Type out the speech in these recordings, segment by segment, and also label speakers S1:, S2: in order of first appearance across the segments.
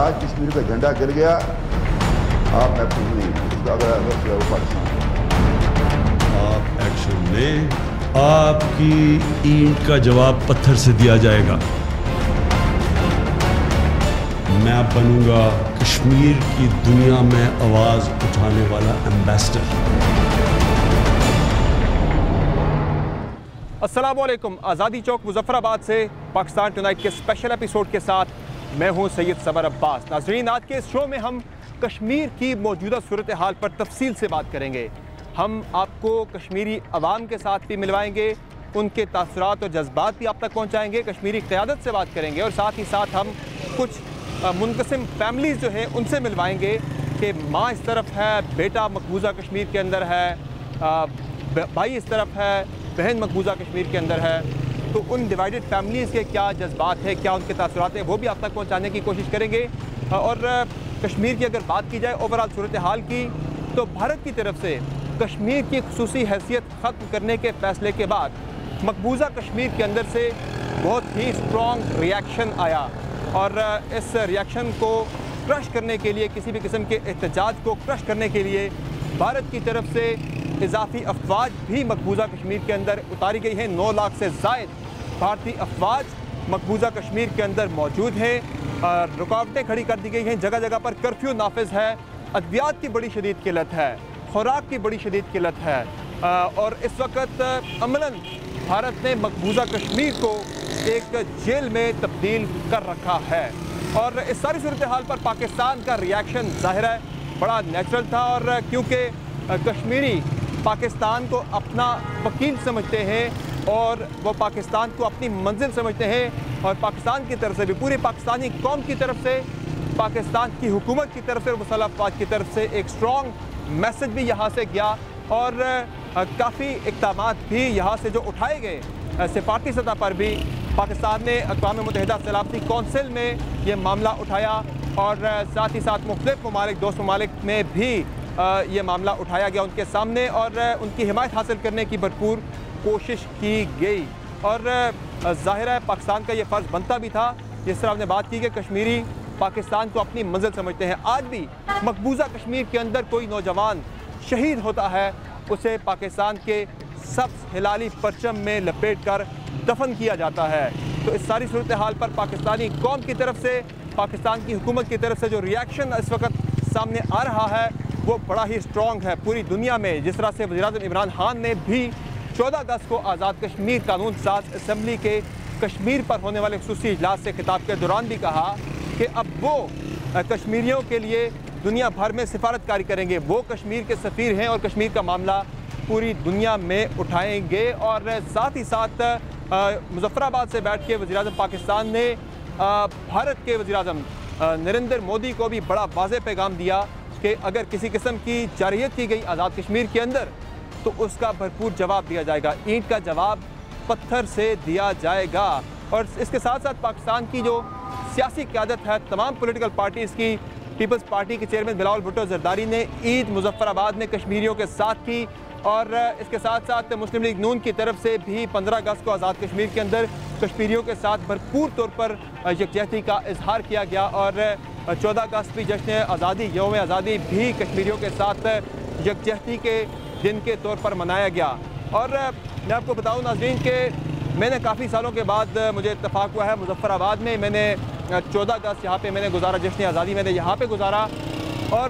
S1: آج کشمیر کا جھنڈا گر گیا آپ محفوظ نہیں ہیں، اس کا اگر وہ پاکستان
S2: آپ ایکشن لیں، آپ کی اینٹ کا جواب پتھر سے دیا جائے گا۔ میں بنوں گا کشمیر کی دنیا میں آواز اٹھانے والا ایمبیسڈر۔
S3: السلام علیکم، آزادی چوک مظفر آباد سے پاکستان ٹونائٹ کے اسپیشل ایپیسوڈ کے ساتھ میں ہوں سید صبر عباس۔ ناظرین، آج کے اس شو میں ہم کشمیر کی موجودہ صورتحال پر تفصیل سے بات کریں گے۔ ہم آپ کو کشمیری عوام کے ساتھ بھی ملوائیں گے، ان کے تاثرات اور جذبات بھی آپ تک پہنچائیں گے، کشمیری قیادت سے بات کریں گے اور ساتھ ہی ساتھ ہم کچھ منقسم فیملیز جو ہیں ان سے ملوائیں گے کہ ماں اس طرف ہے، بیٹا مقبوضہ کشمیر کے اندر ہے، بھائی اس طرف ہے، بہن مقبوضہ کشمیر کے اندر ہے۔ تو ان ڈیوائیڈڈ فیملیز کے کیا جذبات ہیں، کیا ان کے تاثرات ہیں، وہ بھی آپ تک پہنچانے کی کوشش کریں گے۔ اور کشمیر کی اگر بات کی جائے اوورآل صورتحال کی، تو بھارت کی طرف سے کشمیر کی خصوصی حیثیت ختم کرنے کے فیصلے کے بعد مقبوضہ کشمیر کے اندر سے بہت ہی اسٹرانگ ریاکشن آیا، اور اس ریاکشن کو کرش کرنے کے لیے، کسی بھی قسم کے احتجاج کو کرش کرنے کے لیے بھارت کی طرف سے اضافی افواج بھی مقبوضہ کشمیر کے اندر اتاری گئی ہیں۔ 9 لاکھ سے زائد بھارتی افواج مقبوضہ کشمیر کے اندر موجود ہیں، رکاوٹیں کھڑی کر دی گئی ہیں، جگہ جگہ پر کرفیو نافذ ہے، ادویات کی بڑی شدید قلت ہے، خوراک کی بڑی شدید قلت ہے، اور اس وقت عملاً بھارت نے مقبوضہ کشمیر کو ایک جیل میں تبدیل کر رکھا ہے۔ اور اس ساری صورتحال پر پاکستان کا ریاکشن ظاہر ہے بڑا نیچرل تھا، اور کیونکہ کشمیری پاکستان کو اپنا وکیل سمجھتے ہیں اور وہ پاکستان کو اپنی منزل سمجھتے ہیں، اور پاکستان کی طرف سے بھی، پوری پاکستانی قوم کی طرف سے، پاکستان کی حکومت کی طرف سے اور مسلح افواج کی طرف سے ایک اسٹرانگ میسج بھی یہاں سے گیا، اور کافی اقدامات بھی یہاں سے جو اٹھائے گئے سفارتی سطح پر بھی۔ پاکستان نے اقوام متحدہ سلامتی کونسل میں یہ معاملہ اٹھایا، اور ساتھ ہی ساتھ مختلف ممالک، دوست ممالک میں بھی یہ معاملہ اٹھایا گیا ان کے سامنے، اور ان کی حمایت حاصل کرنے کی بھرپور کوشش کی گئی۔ اور ظاہر ہے پاکستان کا یہ فرض بنتا بھی تھا، جس طرح ہم نے بات کی کہ کشمیری پاکستان کو اپنی منزل سمجھتے ہیں۔ آج بھی مقبوضہ کشمیر کے اندر کوئی نوجوان شہید ہوتا ہے، اسے پاکستان کے سبز ہلالی پرچم میں لپیٹ کر دفن کیا جاتا ہے۔ تو اس ساری صورتحال پر پاکستانی قوم کی طرف سے، پاکستان کی حکومت کی طرف سے جو ریاکشن اس وقت سامنے آ رہا ہے وہ بڑا ہی اسٹرانگ ہے پوری دنیا میں۔ جس طرح سے وزیراعظم عمران خان نے بھی 14 اگست کو آزاد کشمیر قانون ساز اسمبلی کے کشمیر پر ہونے والے خصوصی اجلاس سے خطاب کے دوران بھی کہا کہ اب وہ کشمیریوں کے لیے دنیا بھر میں سفارت کاری کریں گے، وہ کشمیر کے سفیر ہیں اور کشمیر کا معاملہ پوری دنیا میں اٹھائیں گے۔ اور ساتھ ہی ساتھ مظفر آباد سے بیٹھ کے وزیراعظم پاکستان نے بھارت کے وزیراعظم نریندر مودی کو بھی بڑا واضح پیغام دیا کہ اگر کسی قسم کی جارحیت کی گئی آزاد کشمیر کے اندر تو اس کا بھرپور جواب دیا جائے گا، اینٹ کا جواب پتھر سے دیا جائے گا۔ اور اس کے ساتھ ساتھ پاکستان کی جو سیاسی قیادت ہے، تمام پولیٹیکل پارٹیز کی، پیپلز پارٹی کے چیئرمین بلاول بھٹو زرداری نے عید مظفر آباد میں کشمیریوں کے ساتھ کی، اور اس کے ساتھ ساتھ مسلم لیگ نون کی طرف سے بھی 15 اگست کو آزاد کشمیر کے اندر کشمیریوں کے ساتھ بھرپور طور پر یکجہتی کا اظہار کیا گیا، اور 14 اگست بھی جشن آزادی، یوم آزادی بھی کشمیریوں کے ساتھ یکجہتی کے دن کے طور پر منایا گیا۔ اور میں آپ کو بتاؤں ناظرین کہ میں نے کافی سالوں کے بعد مجھے اتفاق ہوا ہے مظفر آباد میں، میں نے 14 اگست یہاں پہ میں نے گزارا، جشن آزادی میں نے یہاں پہ گزارا، اور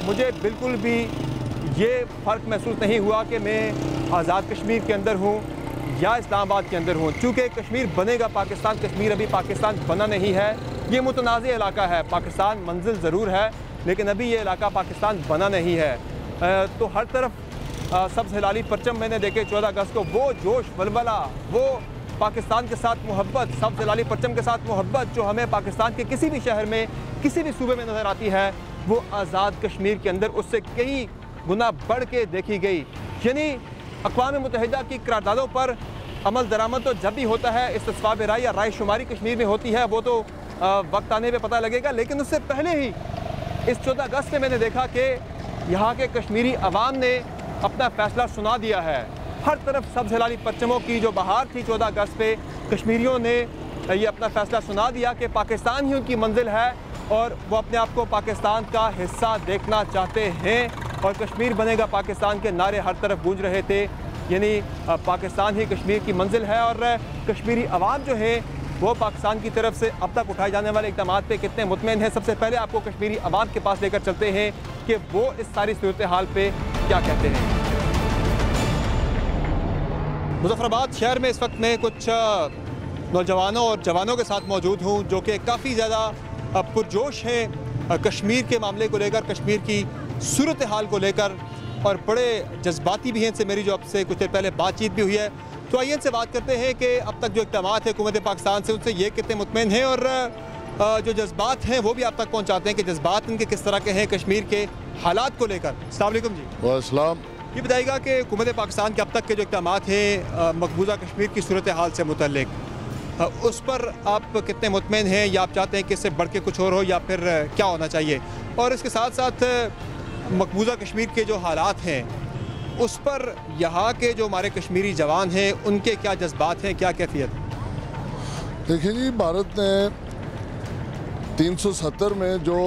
S3: مجھے بالکل بھی یہ فرق محسوس نہیں ہوا کہ میں آزاد کشمیر کے اندر ہوں یا اسلام آباد کے اندر ہوں، چونکہ کشمیر بنے گا پاکستان، کشمیر ابھی پاکستان بنا نہیں ہے، یہ متنازع علاقہ ہے، پاکستان منزل ضرور ہے لیکن ابھی یہ علاقہ پاکستان بنا نہیں ہے۔ تو ہر طرف سبز ہلالی پرچم میں نے دیکھے 14 اگست کو، وہ جوش ولولہ، وہ پاکستان کے ساتھ محبت، سبز ہلالی پرچم کے ساتھ محبت جو ہمیں پاکستان کے کسی بھی شہر میں، کسی بھی صوبے میں نظر آتی ہے، وہ آزاد کشمیر کے اندر اس سے کئی گنا بڑھ کے دیکھی گئی۔ یعنی اقوام متحدہ کی قراردادوں پر عمل درآمد تو جب بھی ہوتا ہے، استصواب رائے یا رائے شماری کشمیر میں ہوتی ہے، وہ تو وقت آنے پہ پتہ لگے گا، لیکن اس سے پہلے ہی اس 14 اگست سے میں نے دیکھا کہ یہاں کے کشمیری عوام نے اپنا فیصلہ سنا دیا ہے۔ ہر طرف سبز ہلالی پرچموں کی جو بہار تھی 14 اگست پہ، کشمیریوں نے یہ اپنا فیصلہ سنا دیا کہ پاکستان ہی ان کی منزل ہے، اور وہ اپنے آپ کو پاکستان کا حصہ دیکھنا چاہتے ہیں اور کشمیر بنے گا پاکستان کے نعرے ہر طرف گونج رہے تھے، یعنی پاکستان ہی کشمیر کی منزل ہے، اور کشمیری عوام جو ہے وہ پاکستان کی طرف سے اب تک اٹھائے جانے والے اقدامات پہ کتنے مطمئن ہیں۔ سب سے پہلے آپ کو کشمیری عوام کے پاس لے کر چلتے ہیں کہ وہ اس ساری صورتحال پہ کیا کہتے ہیں۔ مظفر آباد شہر میں اس وقت میں کچھ نوجوانوں اور جوانوں کے ساتھ موجود ہوں جو کہ کافی زیادہ پرجوش ہیں کشمیر کے معاملے کو لے کر، کشمیر کی صورتحال کو لے کر، اور بڑے جذباتی بھی ہیں۔ ان سے میری جو اب سے کچھ دیر پہلے بات چیت بھی ہوئی ہے، تو آئیے ان سے بات کرتے ہیں کہ اب تک جو اقدامات ہیں حکومت پاکستان سے، ان سے یہ کتنے مطمئن ہیں، اور جو جذبات ہیں وہ بھی آپ تک پہنچاتے ہیں کہ جذبات ان کے کس طرح کے ہیں کشمیر کے حالات کو لے کر۔ السلام علیکم جی۔
S1: وعلیکم السلام۔
S3: یہ بتائیے گا کہ حکومت پاکستان کے اب تک کے جو اقدامات ہیں مقبوضہ کشمیر کی صورتحال سے متعلق، اس پر آپ کتنے مطمئن ہیں، یا آپ چاہتے ہیں کہ اس سے بڑھ کے کچھ اور ہو، یا پھر کیا ہونا چاہیے؟ اور اس کے ساتھ ساتھ مقبوضہ کشمیر کے جو حالات ہیں اس پر یہاں کے جو ہمارے کشمیری جوان ہیں ان کے کیا جذبات ہیں، کیا کیفیت؟
S4: دیکھیں جی، بھارت نے 370 میں جو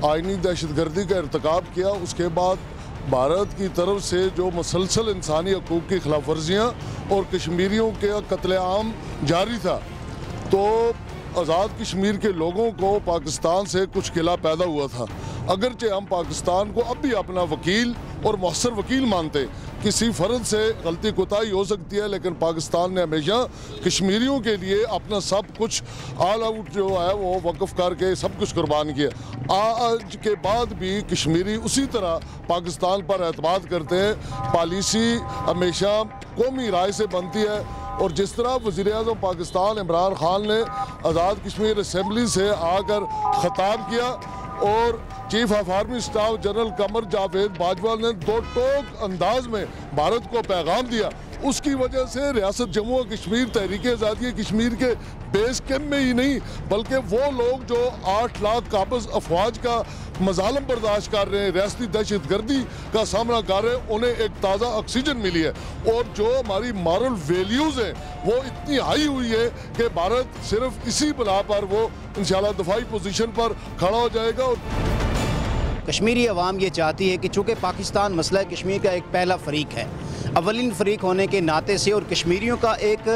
S4: آئینی دہشت گردی کا ارتکاب کیا، اس کے بعد بھارت کی طرف سے جو مسلسل انسانی حقوق کی خلاف ورزیاں اور کشمیریوں کے قتل عام جاری تھا، تو آزاد کشمیر کے لوگوں کو پاکستان سے کچھ گلہ پیدا ہوا تھا۔ اگرچہ ہم پاکستان کو اب بھی اپنا وکیل اور مؤثر وکیل مانتے، کسی فرد سے غلطی کوتاہی ہو سکتی ہے، لیکن پاکستان نے ہمیشہ کشمیریوں کے لیے اپنا سب کچھ آل آؤٹ جو ہے وہ وقف کر کے سب کچھ قربان کیا۔ آج کے بعد بھی کشمیری اسی طرح پاکستان پر اعتماد کرتے ہیں۔ پالیسی ہمیشہ قومی رائے سے بنتی ہے، اور جس طرح وزیر اعظم پاکستان عمران خان نے آزاد کشمیر اسمبلی سے آ کر خطاب کیا، اور chief of army staff general Qamar Javed Bajwa نے دو ٹوک انداز میں بھارت کو پیغام دیا، اس کی وجہ سے ریاست جموں و کشمیر تحریک آزادی کشمیر کے بیس کیمپ میں ہی نہیں، بلکہ وہ لوگ جو 8 لاکھ قابض افواج کا مظالم برداشت کر رہے ہیں، ریاستی دہشت گردی کا سامنا کر رہے ہیں، انہیں ایک تازہ آکسیجن ملی ہے۔ اور جو ہماری مارل ویلیوز ہیں وہ اتنی ہائی ہوئی ہے کہ بھارت صرف اسی بنا پر وہ انشاءاللہ دفاعی پوزیشن پر کھڑا ہو جائے گا۔
S5: کشمیری عوام یہ چاہتی ہے کہ چونکہ پاکستان مسئلہ کشمیر کا ایک پہلا فریق ہے، اولین فریق ہونے کے ناطے سے اور کشمیریوں کا ایک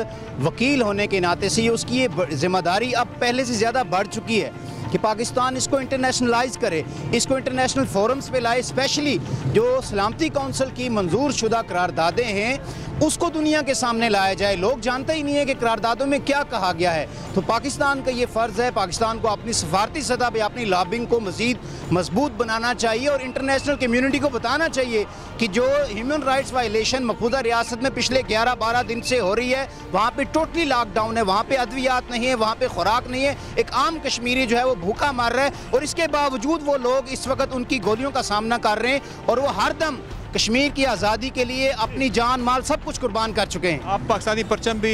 S5: وکیل ہونے کے ناطے سے اس کی یہ ذمہ داری اب پہلے سے زیادہ بڑھ چکی ہے کہ پاکستان اس کو انٹرنیشنلائز کرے، اس کو انٹرنیشنل فورمز پہ لائے، اسپیشلی جو سلامتی کونسل کی منظور شدہ قراردادیں ہیں اس کو دنیا کے سامنے لایا جائے۔ لوگ جانتے ہی نہیں ہے کہ قراردادوں میں کیا کہا گیا ہے، تو پاکستان کا یہ فرض ہے، پاکستان کو اپنی سفارتی سطح پہ اپنی لابنگ کو مزید مضبوط بنانا چاہیے، اور انٹرنیشنل کمیونٹی کو بتانا چاہیے کہ جو ہیومن رائٹس وائلیشن مقبوضہ ریاست میں پچھلے 11-12 دن سے ہو رہی ہے، وہاں پہ ٹوٹلی لاک ڈاؤن ہے، وہاں پہ ادویات نہیں ہے، وہاں پہ خوراک نہیں ہے، ایک عام کشمیری جو ہے وہ بھوکا مار رہا ہے، اور اس کے باوجود وہ لوگ اس وقت ان کی گولیوں کا سامنا کر رہے ہیں، اور وہ ہر دم کشمیر کی آزادی کے لیے اپنی جان مال سب کچھ قربان کر چکے ہیں۔
S3: آپ پاکستانی پرچم بھی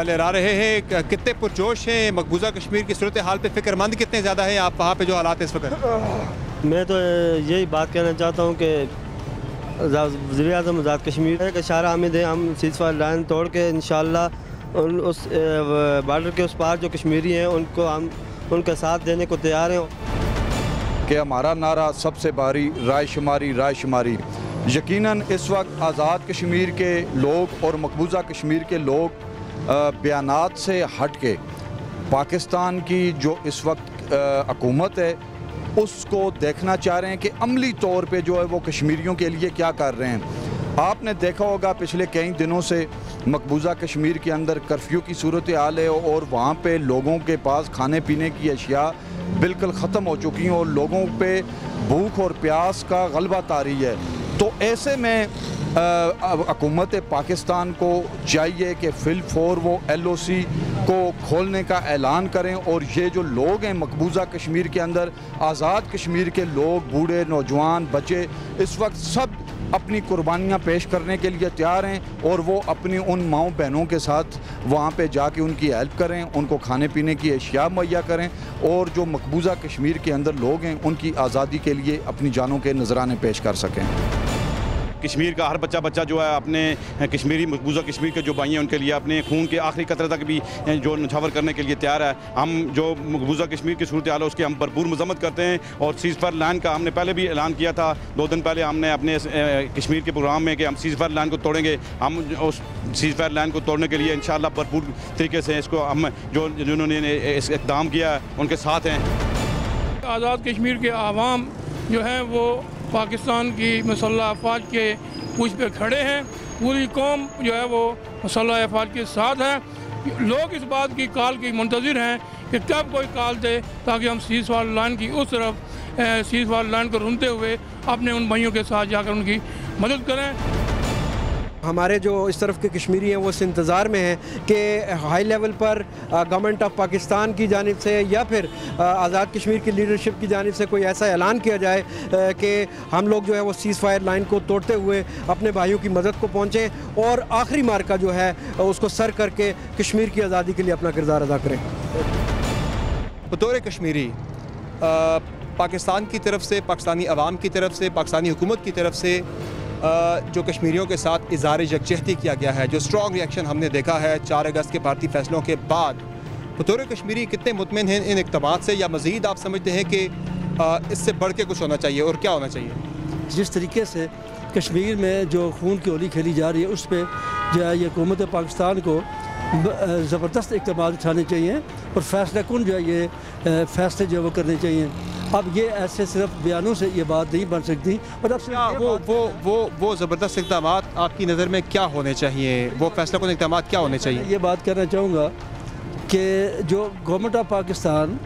S3: لہرا رہے ہیں، کتنے پرجوش ہیں مقبوضہ کشمیر کی صورتحال پہ، فکر مند کتنے زیادہ ہیں آپ وہاں پہ جو حالات اس وقت؟
S6: میں تو یہی بات کہنا چاہتا ہوں کہ وزیر اعظم آزاد کشمیر کا اشارہ حامد ہے، ہم سیز فائر لائن توڑ کے انشاءاللہ اس بارڈر کے اس پار جو کشمیری ہیں ان کو ہم ان کا ساتھ دینے کو تیار ہیں۔
S7: کہ ہمارا نعرہ سب سے بھاری رائے شماری، رائے شماری۔ یقیناً اس وقت آزاد کشمیر کے لوگ اور مقبوضہ کشمیر کے لوگ بیانات سے ہٹ کے پاکستان کی جو اس وقت حکومت ہے اس کو دیکھنا چاہ رہے ہیں کہ عملی طور پہ جو ہے وہ کشمیریوں کے لیے کیا کر رہے ہیں۔ آپ نے دیکھا ہوگا پچھلے کئی دنوں سے مقبوضہ کشمیر کے اندر کرفیو کی صورتحال ہے، اور وہاں پہ لوگوں کے پاس کھانے پینے کی اشیاء بالکل ختم ہو چکی ہیں، اور لوگوں پہ بھوک اور پیاس کا غلبہ طاری ہے۔ تو ایسے میں حکومت پاکستان کو چاہیے کہ فی الفور وہ LOC کو کھولنے کا اعلان کریں، اور یہ جو لوگ ہیں مقبوضہ کشمیر کے اندر، آزاد کشمیر کے لوگ، بوڑھے، نوجوان، بچے، اس وقت سب اپنی قربانیاں پیش کرنے کے لیے تیار ہیں، اور وہ اپنی ان ماؤں بہنوں کے ساتھ وہاں پہ جا کے ان کی ہیلپ کریں، ان کو کھانے پینے کی اشیاء مہیا کریں، اور جو مقبوضہ کشمیر کے اندر لوگ ہیں ان کی آزادی کے لیے اپنی جانوں کے نذرانے پیش کر سکیں۔
S8: کشمیر کا ہر بچہ جو ہے اپنے کشمیری مقبوضہ کشمیر کے جو بھائی ہیں ان کے لیے اپنے خون کے آخری قطرے تک بھی جو نچھاور کرنے کے لیے تیار ہے. ہم جو مقبوضہ کشمیر کی صورتحال ہے اس کی ہم بھرپور مذمت کرتے ہیں, اور سیز فائر لائن کا ہم نے پہلے بھی اعلان کیا تھا. 2 دن پہلے ہم نے اپنے کشمیر کے پروگرام میں کہ ہم سیز فائر لائن کو توڑیں گے. ہم اس سیز فائر لائن کو توڑنے کے لیے انشاءاللہ بھرپور طریقے سے اس کو ہم جنہوں نے اس اقدام کیا ہے ان کے ساتھ ہیں.
S9: آزاد کشمیر کے عوام جو ہیں وہ پاکستان کی مسلح افواج کے پوچھ پہ کھڑے ہیں. پوری قوم جو ہے وہ مسلح افواج کے ساتھ ہے. لوگ اس بات کی کال کی منتظر ہیں کہ کب کوئی کال دے تاکہ ہم سیز فائر لائن کی اس طرف سیز فائر لائن کو رونتے ہوئے اپنے ان بھائیوں کے ساتھ جا کر ان کی مدد کریں.
S10: ہمارے جو اس طرف کے کشمیری ہیں وہ اس انتظار میں ہیں کہ high level per government of Pakistan کی جانب سے یا پھر آزاد کشمیر کی لیڈرشپ کی جانب سے کوئی ایسا اعلان کیا جائے کہ ہم لوگ جو ہے وہ سیز فائر لائن کو توڑتے ہوئے اپنے بھائیوں کی مدد کو پہنچیں اور آخری مارکہ جو ہے اس کو سر کر کے کشمیر کی آزادی کے لیے اپنا کردار ادا کریں.
S3: بطور کشمیری پاکستان کی طرف سے, پاکستانی عوام کی طرف سے, پاکستانی حکومت کی طرف سے جو کشمیریوں کے ساتھ اظہار یکجہتی کیا گیا ہے, جو اسٹرانگ ریئیکشن ہم نے دیکھا ہے 4 اگست کے بھارتی فیصلوں کے بعد, بطور کشمیری کتنے مطمئن ہیں ان اقدامات سے, یا مزید آپ سمجھتے ہیں کہ اس سے بڑھ کے کچھ ہونا چاہیے, اور کیا ہونا چاہیے؟
S10: جس طریقے سے کشمیر میں جو خون کی ہولی کھیلی جا رہی ہے اس پہ جو ہے یہ حکومت پاکستان کو زبردست اقدامات اٹھانے چاہیے اور فیصلہ کن جو ہے یہ فیصلے جو ہے وہ کرنے چاہیے. اب یہ ایسے صرف بیانوں سے یہ بات نہیں بن سکتی, اور اب
S3: وہ زبردست اقدامات آپ کی نظر میں کیا ہونے چاہیے, وہ فیصلہ کن اقدامات کیا ہونے چاہیے؟
S10: یہ بات کہنا چاہوں گا کہ جو گورنمنٹ آف پاکستان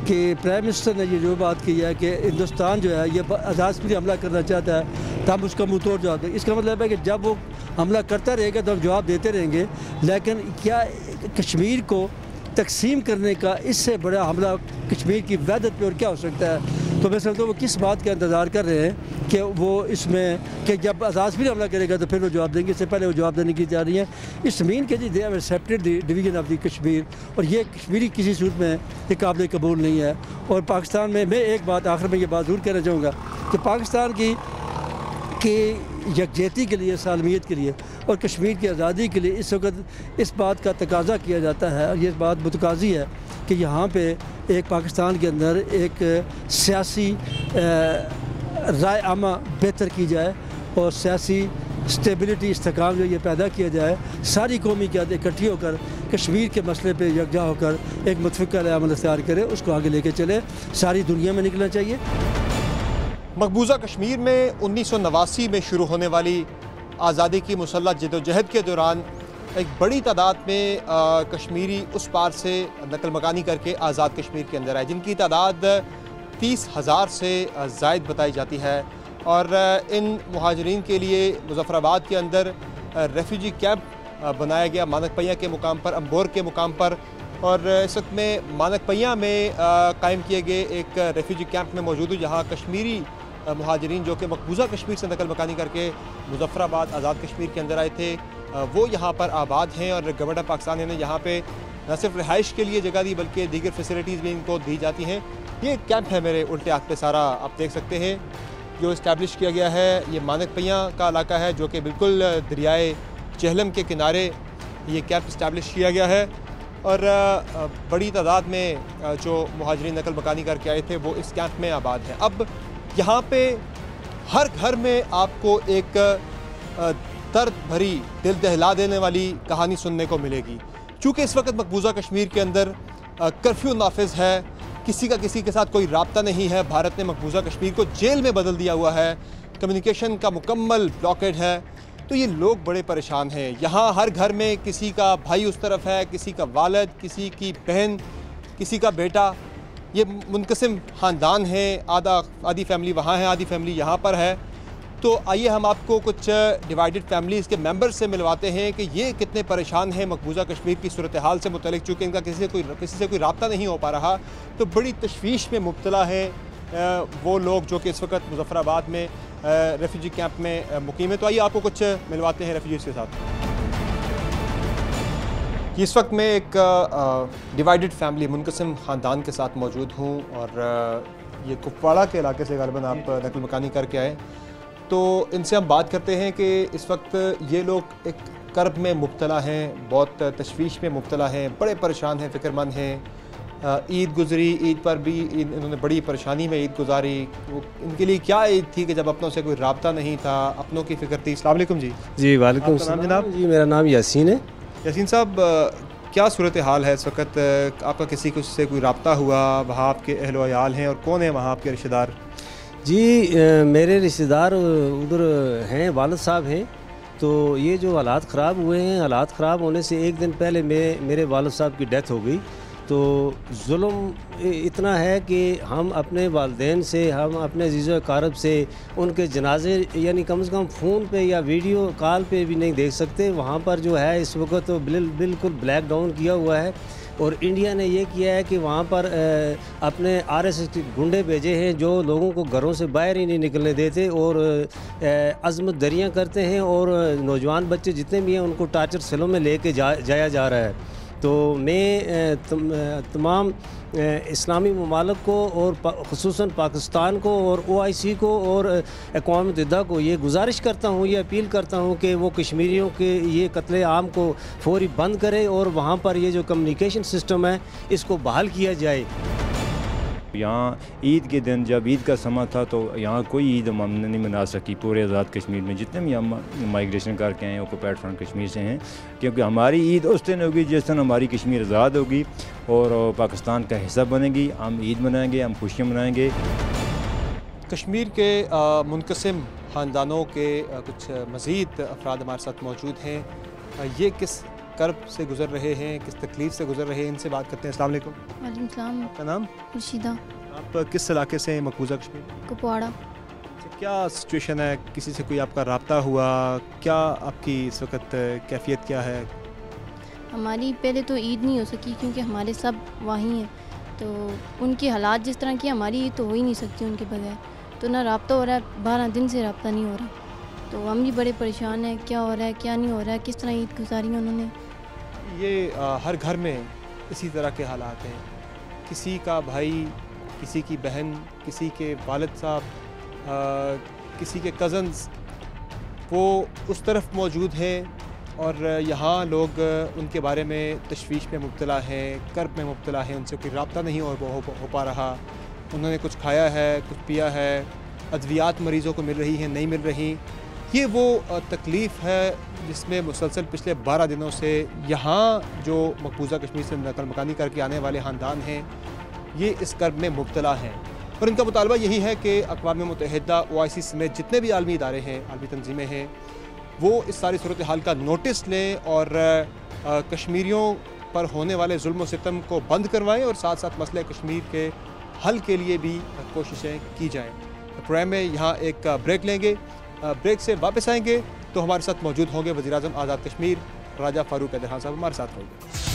S10: کے پرائم منسٹر نے یہ جو بات کی ہے کہ ہندوستان جو ہے یہ آزاد کشمیر حملہ کرنا چاہتا ہے تو ہم اس کا منہ توڑ جواب دیں. اس کا مطلب ہے کہ جب وہ حملہ کرتا رہے گا تو ہم جواب دیتے رہیں گے, لیکن کیا کشمیر کو تقسیم کرنے کا اس سے بڑا حملہ کشمیر کی وحدت پہ اور کیا ہو سکتا ہے؟ تو میں سمجھتا ہوں وہ کس بات کا انتظار کر رہے ہیں کہ وہ اس میں کہ جب آزاد کشمیر حملہ کرے گا تو پھر وہ جواب دیں گے. اس سے پہلے وہ جواب دینے کی جا رہی ہیں. اس مین کے they have accepted the division of the Kashmir, اور یہ کشمیری کسی صورت میں یہ قابل قبول نہیں ہے. اور پاکستان میں ایک بات آخر میں یہ بات ضرور کہنا چاہوں گا کہ پاکستان کی یکجہتی کے لیے, سالمیت کے لیے اور کشمیر کی آزادی کے لیے اس وقت اس بات کا تقاضا کیا جاتا ہے, اور یہ بات متقاضی ہے کہ یہاں پہ ایک پاکستان کے اندر ایک سیاسی رائے عامہ بہتر کی جائے اور سیاسی اسٹیبلٹی, استحکام جو یہ پیدا کیا جائے. ساری قومی قیادت اکٹھی ہو کر کشمیر کے مسئلے پہ یکجا ہو کر ایک متفقہ رائے عمل اختیار کرے, اس کو آگے لے کے چلے. ساری دنیا میں نکلنا چاہیے.
S3: مقبوضہ کشمیر میں 1989 میں شروع ہونے والی آزادی کی مسلح جدوجہد کے دوران ایک بڑی تعداد میں کشمیری اس پار سے نقل مکانی کر کے آزاد کشمیر کے اندر آئے, جن کی تعداد 30,000 سے زائد بتائی جاتی ہے. اور ان مہاجرین کے لیے مظفر آباد کے اندر ریفیوجی کیمپ بنایا گیا, مانک پئیاں کے مقام پر, امبور کے مقام پر. اور اس وقت میں مانک پئیاں میں قائم کیے گئے ایک ریفیوجی کیمپ میں موجود ہوں, جہاں کشمیری مہاجرین جو کہ مقبوضہ کشمیر سے نقل مکانی کر کے مظفر آباد آزاد کشمیر کے اندر آئے تھے, وہ یہاں پر آباد ہیں. اور گورنمنٹ آف پاکستان نے یہاں پہ نہ صرف رہائش کے لیے جگہ دی بلکہ دیگر فیسلٹیز بھی ان کو دی جاتی ہیں. یہ کیمپ ہے میرے الٹے ہاتھ پہ سارا آپ دیکھ سکتے ہیں جو اسٹیبلش کیا گیا ہے. یہ مانک پئیاں کا علاقہ ہے جو کہ بالکل دریائے چہلم کے کنارے یہ کیمپ اسٹیبلش کیا گیا ہے. اور بڑی تعداد میں جو مہاجرین نقل مکانی کر کے آئے تھے وہ اس کیمپ میں آباد ہیں. اب یہاں پہ ہر گھر میں آپ کو ایک درد بھری, دل دہلا دینے والی کہانی سننے کو ملے گی. چونکہ اس وقت مقبوضہ کشمیر کے اندر کرفیو نافذ ہے, کسی کا کسی کے ساتھ کوئی رابطہ نہیں ہے. بھارت نے مقبوضہ کشمیر کو جیل میں بدل دیا ہوا ہے, کمیونیکیشن کا مکمل بلاکیڈ ہے. تو یہ لوگ بڑے پریشان ہیں. یہاں ہر گھر میں کسی کا بھائی اس طرف ہے, کسی کا والد, کسی کی بہن, کسی کا بیٹا. یہ منقسم خاندان ہیں, آدھی فیملی وہاں ہے, آدھی فیملی یہاں پر ہے. تو آئیے ہم آپ کو کچھ ڈیوائیڈڈ فیملیز کے ممبر سے ملواتے ہیں کہ یہ کتنے پریشان ہیں مقبوضہ کشمیر کی صورتحال سے متعلق. چونکہ ان کا کسی سے کوئی رابطہ نہیں ہو پا رہا, تو بڑی تشویش میں مبتلا ہیں وہ لوگ جو کہ اس وقت مظفر آباد میں ریفیوجی کیمپ میں مقیم ہے. تو آئیے آپ کو کچھ ملواتے ہیں ریفیوجیز کے ساتھ. اس وقت میں ایک ڈیوائیڈڈ فیملی, منقسم خاندان کے ساتھ موجود ہوں, اور یہ کپواڑہ کے علاقے سے غالباً آپ نقل مکانی کر کے آئے. تو ان سے ہم بات کرتے ہیں کہ اس وقت یہ لوگ ایک کرب میں مبتلا ہیں، بہت تشویش میں مبتلا ہیں، بڑے پریشان ہیں، فکر مند ہیں. عید گزری، عید پر بھی انہوں نے بڑی پریشانی میں عید گزاری. ان کے لیے کیا عید تھی کہ جب اپنوں سے کوئی رابطہ نہیں تھا، اپنوں کی فکر تھی. السلام علیکم جی.
S11: جی وعلیکم السلام
S3: جناب.
S11: جی میرا نام یاسین ہے.
S3: یاسین صاحب، کیا صورتحال ہے اس وقت؟ آپ کا کسی سے کوئی رابطہ ہوا؟ وہاں آپ کے اہل و عیال ہیں، اور کون ہیں وہاں آپ کے رشتہ دار؟
S11: جی میرے رشتہ دار ادھر ہیں، والد صاحب ہیں. تو یہ جو حالات خراب ہوئے ہیں، حالات خراب ہونے سے ایک دن پہلے میرے والد صاحب کی ڈیتھ ہو گئی. تو ظلم اتنا ہے کہ ہم اپنے والدین سے، ہم اپنے عزیز و اقارب سے ان کے جنازے یعنی کم از کم فون پہ یا ویڈیو کال پہ بھی نہیں دیکھ سکتے. وہاں پر جو ہے اس وقت بالکل بلیک ڈاؤن کیا ہوا ہے. اور انڈیا نے یہ کیا ہے کہ وہاں پر اپنے RSS کے گنڈے بھیجے ہیں جو لوگوں کو گھروں سے باہر ہی نہیں نکلنے دیتے اور عظمت دریاں کرتے ہیں، اور نوجوان بچے جتنے بھی ہیں ان کو ٹارچر سیلوں میں لے کے جایا جا رہا ہے. تو میں تمام اسلامی ممالک کو اور خصوصاً پاکستان کو اور OIC کو اور اقوام متحدہ کو یہ گزارش کرتا ہوں، یہ اپیل کرتا ہوں کہ وہ کشمیریوں کے یہ قتل عام کو فوری بند کرے اور وہاں پر یہ جو کمیونیکیشن سسٹم ہے اس کو بحال کیا جائے.
S12: یہاں عید کے دن جب عید کا سماں تھا تو یہاں کوئی عید ہم نے نہیں منا سکی پورے آزاد کشمیر میں. جتنے بھی ہم مائگریشن کر کے ہیں آکوپائڈ فرنٹ کشمیر سے ہیں، کیونکہ ہماری عید اس دن ہوگی جس دن ہماری کشمیر آزاد ہوگی اور پاکستان کا حصہ بنے گی. ہم عید منائیں گے، ہم خوشیاں منائیں گے.
S3: کشمیر کے منقسم خاندانوں کے کچھ مزید افراد ہمارے ساتھ موجود ہیں. یہ کس کرب سے گزر رہے ہیں، کس تکلیف سے گزر رہے ہیں، ان سے بات کرتے ہیں. السلام علیکم.
S13: وعلیکم السلام.
S3: کا نام؟
S13: رشیدہ.
S3: آپ کس علاقے سے ہیں مقبوضہ کشمیر؟
S13: کپواڑہ.
S3: کیا سچویشن ہے؟ کسی سے کوئی آپ کا رابطہ ہوا؟ کیا آپ کی اس وقت کیفیت کیا ہے؟
S13: ہماری پہلے تو عید نہیں ہو سکی کیونکہ ہمارے سب وہیں ہیں، تو ان کے حالات جس طرح کی ہماری عید تو ہو ہی نہیں سکتی ان کے بغیر. تو نہ رابطہ ہو رہا ہے، 12 دن سے رابطہ نہیں ہو رہا. تو ہم بھی بڑے پریشان ہیں، کیا ہو رہا ہے کیا نہیں ہو رہا ہے، کس طرح عید گزاری ہے انہوں نے.
S3: یہ ہر گھر میں اسی طرح کے حالات ہیں. کسی کا بھائی، کسی کی بہن، کسی کے والد صاحب، کسی کے کزنز وہ اس طرف موجود ہیں اور یہاں لوگ ان کے بارے میں تشویش میں مبتلا ہیں، کرب میں مبتلا ہیں. ان سے کوئی رابطہ نہیں ہو پا رہا. انہوں نے کچھ کھایا ہے، کچھ پیا ہے، ادویات مریضوں کو مل رہی ہیں، نہیں مل رہی. یہ وہ تکلیف ہے جس میں مسلسل پچھلے 12 دنوں سے یہاں جو مقبوضہ کشمیر سے نقل مکانی کر کے آنے والے خاندان ہیں یہ اس کرب میں مبتلا ہیں. اور ان کا مطالبہ یہی ہے کہ اقوام متحدہ، OIC سمیت جتنے بھی عالمی ادارے ہیں، عالمی تنظیمیں ہیں، وہ اس ساری صورتحال کا نوٹس لیں اور کشمیریوں پر ہونے والے ظلم و ستم کو بند کروائیں اور ساتھ ساتھ مسئلہ کشمیر کے حل کے لیے بھی کوششیں کی جائیں. پروگرام میں یہاں ایک بریک لیں گے. بریک سے واپس آئیں گے تو ہمارے ساتھ موجود ہوں گے وزیر اعظم آزاد کشمیر راجہ فاروق حیدر خان صاحب. ہمارے ساتھ رہیں گے.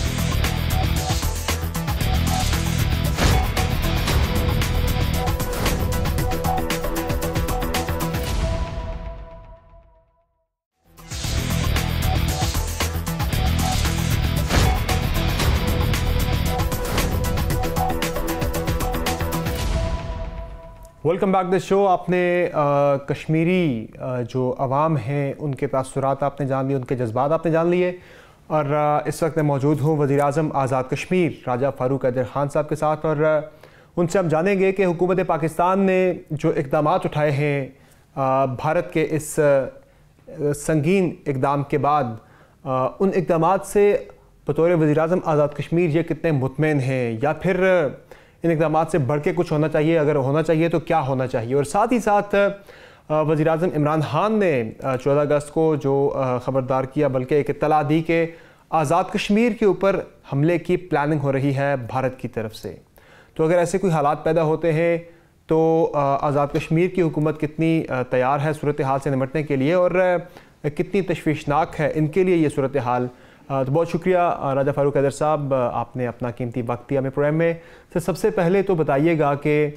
S3: ویلکم بیک دا شو. آپ نے کشمیری جو عوام ہیں ان کے تاثرات آپ نے جان لیے، ان کے جذبات آپ نے جان لیے، اور اس وقت میں موجود ہوں وزیر اعظم آزاد کشمیر راجہ فاروق حیدر خان صاحب کے ساتھ، اور ان سے ہم جانیں گے کہ حکومت پاکستان نے جو اقدامات اٹھائے ہیں بھارت کے اس سنگین اقدام کے بعد، ان اقدامات سے بطور وزیر اعظم آزاد کشمیر یہ کتنے مطمئن ہیں، یا پھر ان اقدامات سے بڑھ کے کچھ ہونا چاہیے؟ اگر ہونا چاہیے تو کیا ہونا چاہیے؟ اور ساتھ ہی ساتھ وزیر اعظم عمران خان نے 14 اگست کو جو خبردار کیا، بلکہ ایک اطلاع دی کہ آزاد کشمیر کے اوپر حملے کی پلاننگ ہو رہی ہے بھارت کی طرف سے. تو اگر ایسے کوئی حالات پیدا ہوتے ہیں تو آزاد کشمیر کی حکومت کتنی تیار ہے صورتحال سے نمٹنے کے لیے، اور کتنی تشویشناک ہے ان کے لیے یہ صورتحال؟ تو بہت شکریہ راجہ فاروق حیدر صاحب، آپ نے اپنا قیمتی وقت دیا ہمیں پروگرام میں. سب سے پہلے تو بتائیے گا کہ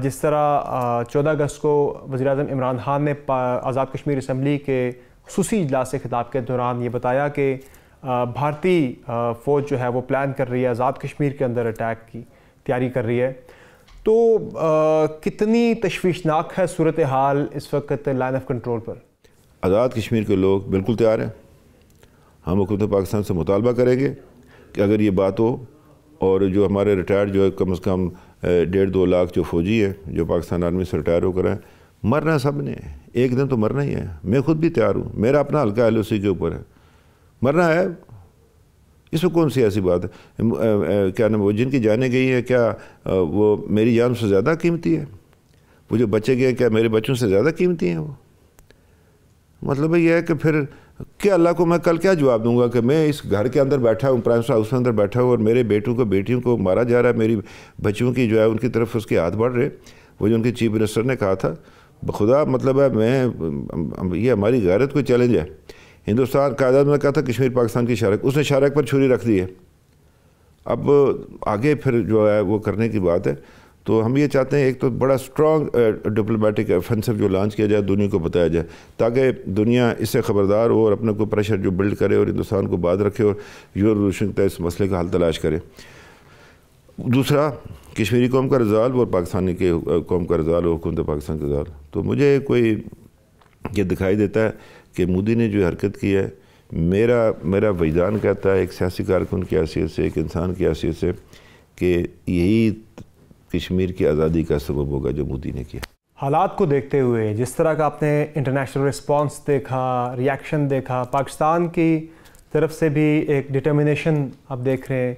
S3: جس طرح 14 اگست کو وزیر اعظم عمران خان نے آزاد کشمیر اسمبلی کے خصوصی اجلاس سے خطاب کے دوران یہ بتایا کہ بھارتی فوج جو ہے وہ پلان کر رہی ہے، آزاد کشمیر کے اندر اٹیک کی تیاری کر رہی ہے. تو کتنی تشویشناک ہے صورتحال اس وقت لائن آف کنٹرول پر؟
S1: آزاد کشمیر کے لوگ بالکل تیار ہیں. ہم حکومت پاکستان سے مطالبہ کریں گے کہ اگر یہ بات ہو اور جو ہمارے ریٹائرڈ جو ہے کم از کم 1.5-2 لاکھ جو فوجی ہیں جو پاکستان آرمی سے ریٹائر ہو کر ہیں، مرنا سب نے، ایک دن تو مرنا ہی ہے. میں خود بھی تیار ہوں، میرا اپنا حلقہ LOC کے اوپر ہے، مرنا ہے. اس میں کون سی ایسی بات ہے؟ کیا نام وہ جن کی جانیں گئی ہیں، کیا وہ میری جان سے زیادہ قیمتی ہے؟ وہ جو بچے گئے کیا میرے بچوں سے زیادہ قیمتی ہیں؟ وہ مطلب یہ ہے کہ پھر کیا اللہ کو میں کل کیا جواب دوں گا کہ میں اس گھر کے اندر بیٹھا ہوں، پرائم منسٹر ہاؤس میں اندر بیٹھا ہوں، اور میرے بیٹوں کو بیٹیوں کو مارا جا رہا ہے، میری بچوں کی جو ہے ان کی طرف اس کے ہاتھ بڑھ رہے. وہ جو ان کے چیف منسٹر نے کہا تھا، بخدا مطلب ہے یہ ہماری غیرت کوئی چیلنج ہے. ہندوستان قائد اعظم نے کہا تھا کشمیر پاکستان کی شارک، اس نے شارک پر چھری رکھ دی ہے. اب آگے پھر جو ہے وہ کرنے کی بات ہے. تو ہم یہ چاہتے ہیں ایک تو بڑا اسٹرانگ ڈپلومیٹک آفینسو جو لانچ کیا جائے، دنیا کو بتایا جائے تاکہ دنیا اس سے خبردار ہو اور اپنا کوئی پریشر جو بلڈ کرے اور ہندوستان کو بعد رکھے اور یو ریزولوشن تک اس مسئلے کا حل تلاش کرے. دوسرا کشمیری قوم کا رضال اور پاکستانی کے قوم کا رضال اور حکومت پاکستان کا رضال. تو مجھے کوئی یہ دکھائی دیتا ہے کہ مودی نے جو حرکت کی ہے، میرا وجدان کہتا ہے ایک سیاسی کارکن کی حیثیت سے، ایک انسان کی حیثیت سے، کہ یہی کشمیر کی آزادی کا سبب ہوگا جو مودی نے کیا.
S3: حالات کو دیکھتے ہوئے جس طرح کا آپ نے انٹرنیشنل رسپانس دیکھا، ریاکشن دیکھا، پاکستان کی طرف سے بھی ایک ڈٹرمنیشن آپ دیکھ رہے ہیں،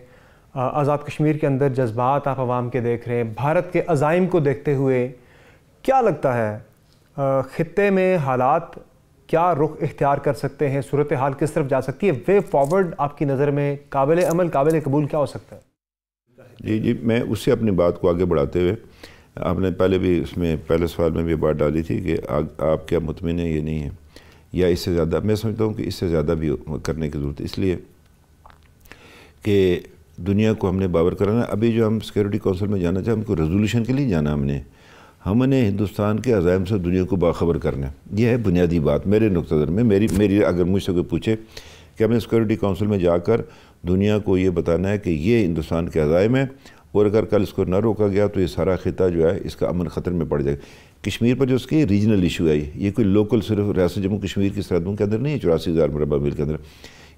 S3: آزاد کشمیر کے اندر جذبات آپ عوام کے دیکھ رہے ہیں، بھارت کے عزائم کو دیکھتے ہوئے کیا لگتا ہے خطے میں حالات کیا رخ اختیار کر سکتے ہیں؟ صورتحال کس طرف جا سکتی ہے؟ وے فارورڈ آپ کی نظر میں قابل عمل، قابل قبول کیا ہو سکتا ہے؟
S1: جی میں اس سے اپنی بات کو آگے بڑھاتے ہوئے، آپ نے پہلے بھی اس میں پہلے سوال میں بھی بات ڈالی تھی کہ آپ کیا مطمئن ہیں یہ نہیں ہے، یا اس سے زیادہ؟ میں سمجھتا ہوں کہ اس سے زیادہ بھی کرنے کی ضرورت ہے، اس لیے کہ دنیا کو ہم نے باور کرانا. ابھی جو ہم سیکیورٹی کونسل میں جانا چاہیں، ہم کو ریزولوشن کے لیے جانا، ہم نے ہندوستان کے عزائم سے دنیا کو باخبر کرنا ہے. یہ ہے بنیادی بات میرے نقطہ نظر میں. میری اگر مجھ سے کوئی پوچھے کہ ہم نے سیکورٹی کونسل میں جا کر دنیا کو یہ بتانا ہے کہ یہ ہندوستان کے عزائم ہے، اور اگر کل اس کو نہ روکا گیا تو یہ سارا خطہ جو ہے اس کا امن خطر میں پڑ جائے گا. کشمیر پر جو اس کی ریجنل ایشو ہے، یہ کوئی لوکل صرف ریاست جموں کشمیر کی سرحدوں کے اندر نہیں ہے، 84,000 مربع میل کے اندر.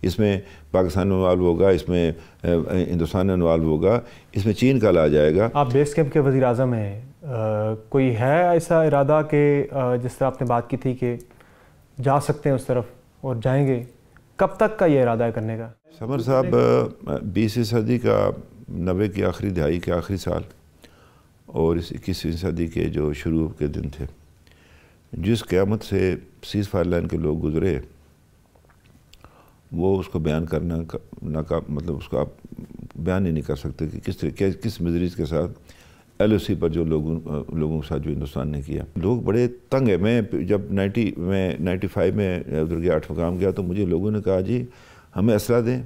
S1: اس میں پاکستان انوالو ہوگا، اس میں ہندوستان انوالو ہوگا، اس میں چین کا لا جائے گا.
S3: آپ بیس کیمپ کے وزیر اعظم ہیں، کوئی ہے ایسا ارادہ کہ جس طرح آپ نے بات کی تھی کہ جا سکتے ہیں اس طرف اور جائیں گے؟ کب تک کا یہ ارادہ ہے کرنے کا؟
S1: سمر صاحب 20ویں صدی کا 90 کی آخری دہائی کے آخری سال اور اس 21ویں صدی کے جو شروع کے دن تھے، جس قیامت سے سیز فائر لائن کے لوگ گزرے، وہ اس کو بیان کرنا مطلب اس کو آپ بیان ہی نہیں کر سکتے کہ کس مزریز کے ساتھ LOC پر جو لوگوں کے ساتھ جو ہندوستان نے کیا. لوگ بڑے تنگ ہیں. میں جب 95 میں ادھر گیا 8 مقام گیا تو مجھے لوگوں نے کہا جی ہمیں اسلحہ دیں.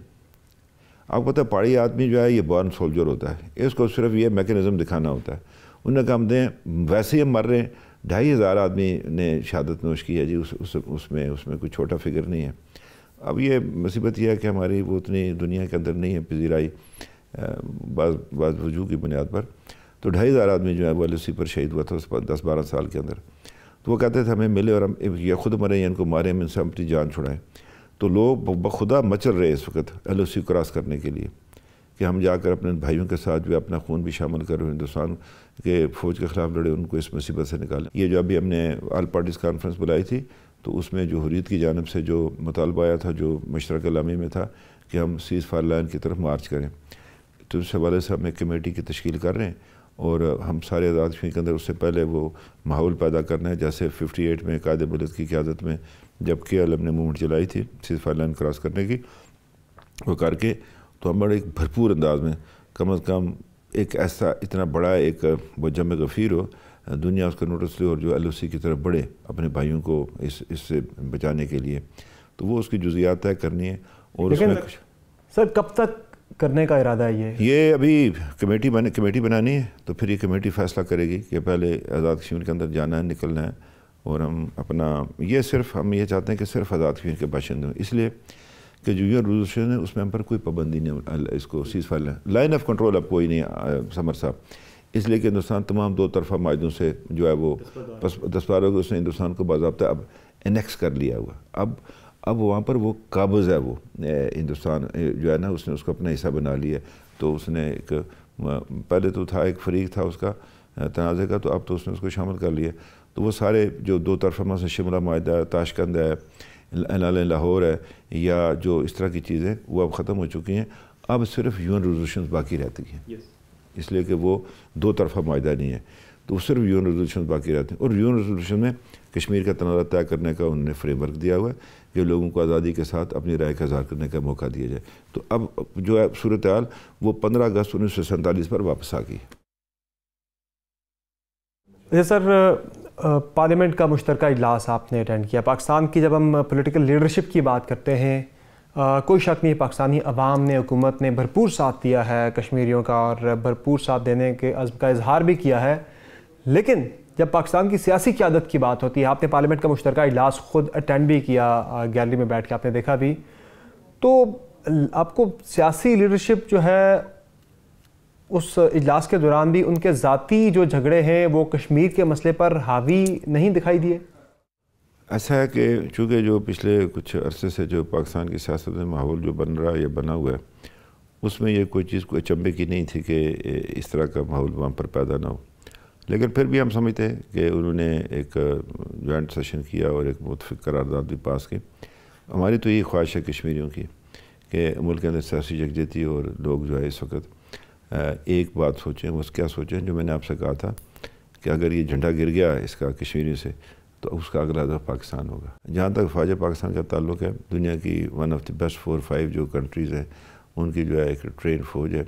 S1: آپ کو پتہ ہے پہاڑی آدمی جو ہے یہ بورن سولجر ہوتا ہے، اس کو صرف یہ میکینزم دکھانا ہوتا ہے. انہوں نے کہا ہم دیں، ویسے ہی ہم مر رہے ہیں. 2,500 آدمی نے شہادت نوش کی ہے جی، اس میں کوئی چھوٹا فگر نہیں ہے. اب یہ مصیبت یہ ہے کہ ہماری وہ اتنی دنیا کے اندر نہیں ہے پذیرائی بعض وجوہ کی بنیاد پر. تو 2,500 آدمی جو ہے وہ LOC پر شہید ہوا تھا 10-12 سال کے اندر. تو وہ کہتے تھے ہمیں ملے اور ہم یا خود مریں یا ان کو ماریں، ہم ان سے اپنی جان چھڑائیں. تو لوگ بخدا مچل رہے اس وقت LOC کراس کرنے کے لیے کہ ہم جا کر اپنے بھائیوں کے ساتھ جو اپنا خون بھی شامل کر ہندوستان کے فوج کے خلاف لڑے، ان کو اس مصیبت سے نکالیں. یہ جو ابھی ہم نے آل پارٹیز کانفرنس بلائی تھی تو اس میں جو حریت کی جانب سے جو مطالبہ آیا تھا، جو مشترکہ اعلامیہ میں تھا کہ ہم سیز فائر لائن کی طرف مارچ کریں، تو اس حوالے سے ہم ایک کمیٹی کی تشکیل کر رہے ہیں اور ہم سارے آزاد کشمیر کے اندر اس سے پہلے وہ ماحول پیدا کرنا ہے جیسے 58 میں قائد بلد کی قیادت میں جب کہ ہم نے موومنٹ چلائی تھی سیز فائر لائن کراس کرنے کی، وہ کر کے تو ہم بڑے ایک بھرپور انداز میں کم از کم ایک ایسا اتنا بڑا ایک وہ جمع غفیر ہو، دنیا اس کا نوٹس لے اور جو LOC کی طرف بڑھے اپنے بھائیوں کو اس سے بچانے کے لیے. تو وہ اس کی جزیات طے کرنی ہے. اور اس میں
S3: سر کب تک کرنے کا ارادہ ہے
S1: یہ ابھی کمیٹی بنانی ہے تو پھر یہ کمیٹی فیصلہ کرے گی کہ پہلے آزاد کشمیر کے اندر جانا ہے، نکلنا ہے. اور ہم اپنا ہم یہ چاہتے ہیں کہ صرف آزاد کشمیر کے باشندے ہوں، اس لیے کہ جو یہ ریزولوشن ہے اس میں ہم پر کوئی پابندی نہیں ہے. اس کو cease fire line of control اب کوئی نہیں سمر صاحب. اس لیے کہ ہندوستان تمام دو طرفہ معاہدوں سے جو ہے وہ دستبردار ہو گیا. اس نے ہندوستان کو باضابطہ اب انیکس کر لیا ہوا. اب وہاں پر وہ قابض ہے. وہ ہندوستان جو ہے نا اس نے اس کو اپنا حصہ بنا لیا. تو اس نے ایک پہلے تو تھا ایک فریق تھا اس کا تنازع کا, تو اب تو اس نے اس کو شامل کر لیا. تو وہ سارے جو دو طرفہ مثلا شملہ معاہدہ, تاشقند ہے, لاہور ہے, یا جو اس طرح کی چیزیں وہ اب ختم ہو چکی ہیں. اب صرف یون ریزولوشنز باقی رہتی ہیں, اس لیے کہ وہ دو طرفہ معاہدہ نہیں ہے. تو صرف یون ریزولوشنز باقی رہتے ہیں. اور یون ریزولوشن میں کشمیر کا تنازع طے کرنے کا انہوں نے فریم ورک دیا ہوا ہے کہ لوگوں کو آزادی کے ساتھ اپنی رائے کا اظہار کرنے کا موقع دیا جائے. تو اب جو ہے صورتحال وہ 15 اگست 1947 پر واپس آ گئی.
S3: سر, پارلیمنٹ کا مشترکہ اجلاس آپ نے اٹینڈ کیا. پاکستان کی جب ہم پولیٹیکل لیڈرشپ کی بات کرتے ہیں, کوئی شک نہیں پاکستانی عوام نے, حکومت نے بھرپور ساتھ دیا ہے کشمیریوں کا, اور بھرپور ساتھ دینے کے عزم کا اظہار بھی کیا ہے. لیکن جب پاکستان کی سیاسی قیادت کی بات ہوتی ہے, آپ نے پارلیمنٹ کا مشترکہ اجلاس خود اٹینڈ بھی کیا, گیلری میں بیٹھ کے آپ نے دیکھا بھی, تو آپ کو سیاسی لیڈرشپ جو ہے اس اجلاس کے دوران بھی ان کے ذاتی جو جھگڑے ہیں وہ کشمیر کے مسئلے پر حاوی نہیں دکھائی دیے؟
S1: ایسا ہے کہ چونکہ جو پچھلے کچھ عرصے سے جو پاکستان کی سیاست میں ماحول جو بن رہا ہے یا بنا ہوا ہے, اس میں یہ کوئی چیز کوئی اچنبے کی نہیں تھی کہ اس طرح کا ماحول وہاں پر پیدا نہ ہو. لیکن پھر بھی ہم سمجھتے ہیں کہ انہوں نے ایک جوائنٹ سیشن کیا اور ایک متفق قرارداد بھی پاس کی. ہماری تو یہ خواہش ہے کشمیریوں کی کہ ملک کے اندر سیاسی یکجہتی اور لوگ جو ہے اس وقت ایک بات سوچیں. وہ کیا سوچیں جو میں نے آپ سے کہا تھا کہ اگر یہ جھنڈا گر گیا اس کا کشمیریوں سے تو اس کا اگلا ہدف پاکستان ہوگا. جہاں تک فوج پاکستان کا تعلق ہے, دنیا کی ون آف دی بیسٹ 4-5 جو کنٹریز ہیں ان کی جو ہے ایک ٹرین فوج ہے,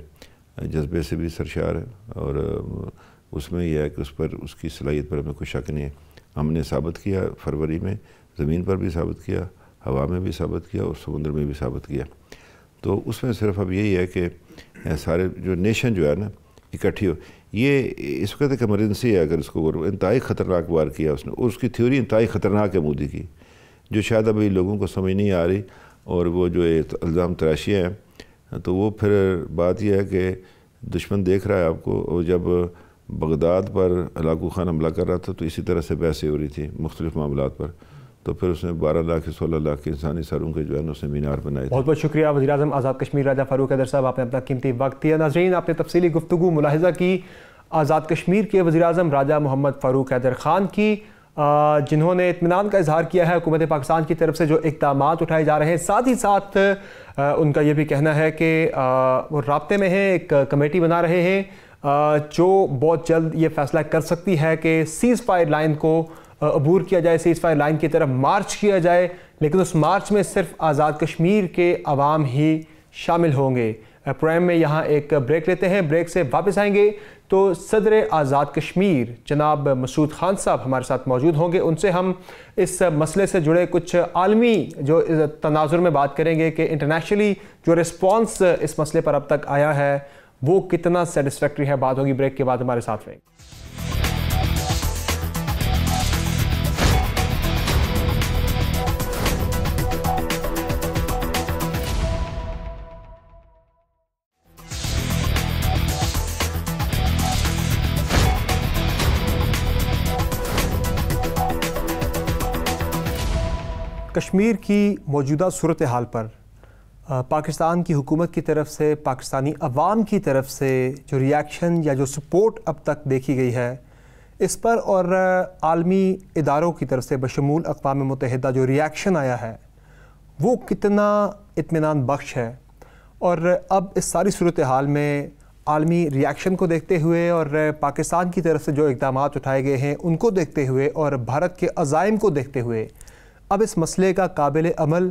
S1: جذبے سے بھی سرشار ہے, اور اس میں یہ ہے کہ اس پر اس کی صلاحیت پر ہمیں کوئی شک نہیں ہے. ہم نے ثابت کیا فروری میں, زمین پر بھی ثابت کیا, ہوا میں بھی ثابت کیا, اور سمندر میں بھی ثابت کیا. تو اس میں صرف اب یہی ہے کہ سارے جو نیشن جو ہے نا اکٹھی ہو. یہ اس وقت ایک ایمرجنسی ہے, اگر اس کو انتہائی خطرناک وار کیا اس نے, اور اس کی تھیوری انتہائی خطرناک ہے مودی کی, جو شاید ابھی لوگوں کو سمجھ نہیں آ رہی. اور وہ جو الزام تراشیاں ہیں, تو وہ پھر بات یہ ہے کہ دشمن دیکھ رہا ہے آپ کو. اور جب بغداد پر ہلاکو خان حملہ کر رہا تھا تو اسی طرح سے بحثیں ہو رہی تھی مختلف معاملات پر, تو پھر اس نے 12 لاکھ 16 لاکھ کے انسانی سروں کے جو ہے اس نے مینار بنائے.
S3: بہت بہت شکریہ وزیر اعظم آزاد کشمیر راجہ فاروق حیدر صاحب, آپ نے اپنا قیمتی وقت دیا. ناظرین, آپ نے تفصیلی گفتگو ملاحظہ کی آزاد کشمیر کے وزیر اعظم راجہ محمد فاروق حیدر خان کی, جنہوں نے اطمینان کا اظہار کیا ہے حکومت پاکستان کی طرف سے جو اقدامات اٹھائے جا رہے ہیں. ساتھ ہی ساتھ ان کا یہ بھی کہنا ہے کہ وہ رابطے میں ہیں, ایک کمیٹی بنا رہے ہیں جو بہت جلد یہ فیصلہ کر سکتی ہے کہ سیز فائر لائن کو عبور کیا جائے, سیز فائر لائن کی طرف مارچ کیا جائے, لیکن اس مارچ میں صرف آزاد کشمیر کے عوام ہی شامل ہوں گے. پروگرام میں یہاں ایک بریک لیتے ہیں, بریک سے واپس آئیں گے تو صدر آزاد کشمیر جناب مسعود خان صاحب ہمارے ساتھ موجود ہوں گے. ان سے ہم اس مسئلے سے جڑے کچھ عالمی جو تناظر میں بات کریں گے کہ انٹرنیشنلی جو رسپانس اس مسئلے پر اب تک آیا ہے وہ کتنا سیٹسفیکٹری ہے. بات ہوگی بریک کے بعد, ہمارے ساتھ رہیں. کشمیر کی موجودہ صورتحال پر پاکستان کی حکومت کی طرف سے, پاکستانی عوام کی طرف سے جو ریاکشن یا جو سپورٹ اب تک دیکھی گئی ہے اس پر, اور عالمی اداروں کی طرف سے بشمول اقوام متحدہ جو ریاکشن آیا ہے وہ کتنا اطمینان بخش ہے. اور اب اس ساری صورتحال میں عالمی ریاکشن کو دیکھتے ہوئے اور پاکستان کی طرف سے جو اقدامات اٹھائے گئے ہیں ان کو دیکھتے ہوئے اور بھارت کے عزائم کو دیکھتے ہوئے, اب اس مسئلے کا قابل عمل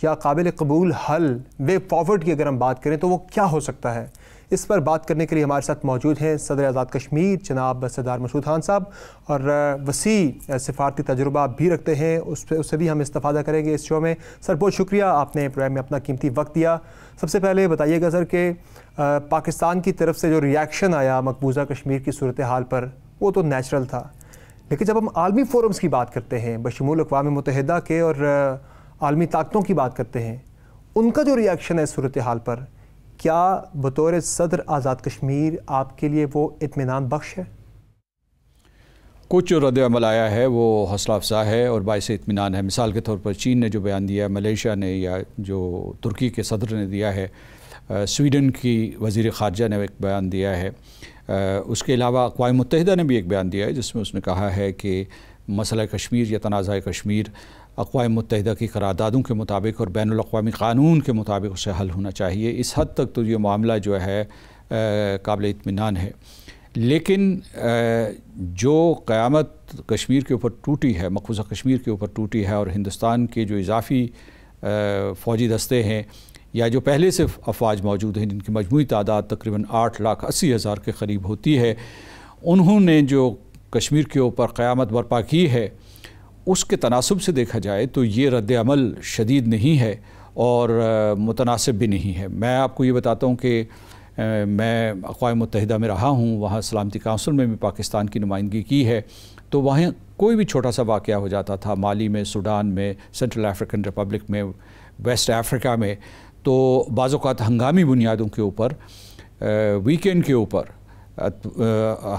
S3: یا قابل قبول حل, وے فارورڈ کی اگر ہم بات کریں تو وہ کیا ہو سکتا ہے. اس پر بات کرنے کے لیے ہمارے ساتھ موجود ہیں صدر آزاد کشمیر جناب سردار مسعود خان صاحب, اور وسیع سفارتی تجربہ بھی رکھتے ہیں, اس سے بھی ہم استفادہ کریں گے اس شو میں. سر بہت شکریہ, آپ نے پروگرام میں اپنا قیمتی وقت دیا. سب سے پہلے بتائیے گا سر کہ پاکستان کی طرف سے جو ریاکشن آیا مقبوضہ کشمیر کی صورتحال پر وہ تو نیچرل تھا, لیکن جب ہم عالمی فورمز کی بات کرتے ہیں, بشمول اقوام متحدہ کے اور عالمی طاقتوں کی بات کرتے ہیں, ان کا جو ریاکشن ہے صورتحال پر, کیا بطور صدر آزاد کشمیر آپ کے لیے وہ اطمینان بخش ہے؟
S7: کچھ جو رد عمل آیا ہے وہ حوصلہ افزا ہے اور باعث اطمینان ہے. مثال کے طور پر چین نے جو بیان دیا ہے، ملیشیا نے، یا جو ترکی کے صدر نے دیا ہے، سویڈن کی وزیر خارجہ نے ایک بیان دیا ہے، اس کے علاوہ اقوام متحدہ نے بھی ایک بیان دیا ہے جس میں اس نے کہا ہے کہ مسئلہ کشمیر یا تنازع کشمیر اقوام متحدہ کی قراردادوں کے مطابق اور بین الاقوامی قانون کے مطابق اسے حل ہونا چاہیے. اس حد تک تو یہ معاملہ جو ہے قابل اطمینان ہے. لیکن جو قیامت کشمیر کے اوپر ٹوٹی ہے، مقبوضہ کشمیر کے اوپر ٹوٹی ہے، اور ہندوستان کے جو اضافی فوجی دستے ہیں یا جو پہلے سے افواج موجود ہیں جن کی مجموعی تعداد تقریباً 8,80,000 کے قریب ہوتی ہے، انہوں نے جو کشمیر کے اوپر قیامت برپا کی ہے، اس کے تناسب سے دیکھا جائے تو یہ رد عمل شدید نہیں ہے اور متناسب بھی نہیں ہے. میں آپ کو یہ بتاتا ہوں کہ میں اقوام متحدہ میں رہا ہوں، وہاں سلامتی کونسل میں بھی پاکستان کی نمائندگی کی ہے، تو وہاں کوئی بھی چھوٹا سا واقعہ ہو جاتا تھا، مالی میں، سوڈان میں، سینٹرل افریقن ریپبلک میں، ویسٹ افریقہ میں، تو بعض اوقات ہنگامی بنیادوں کے اوپر، ویکینڈ کے اوپر،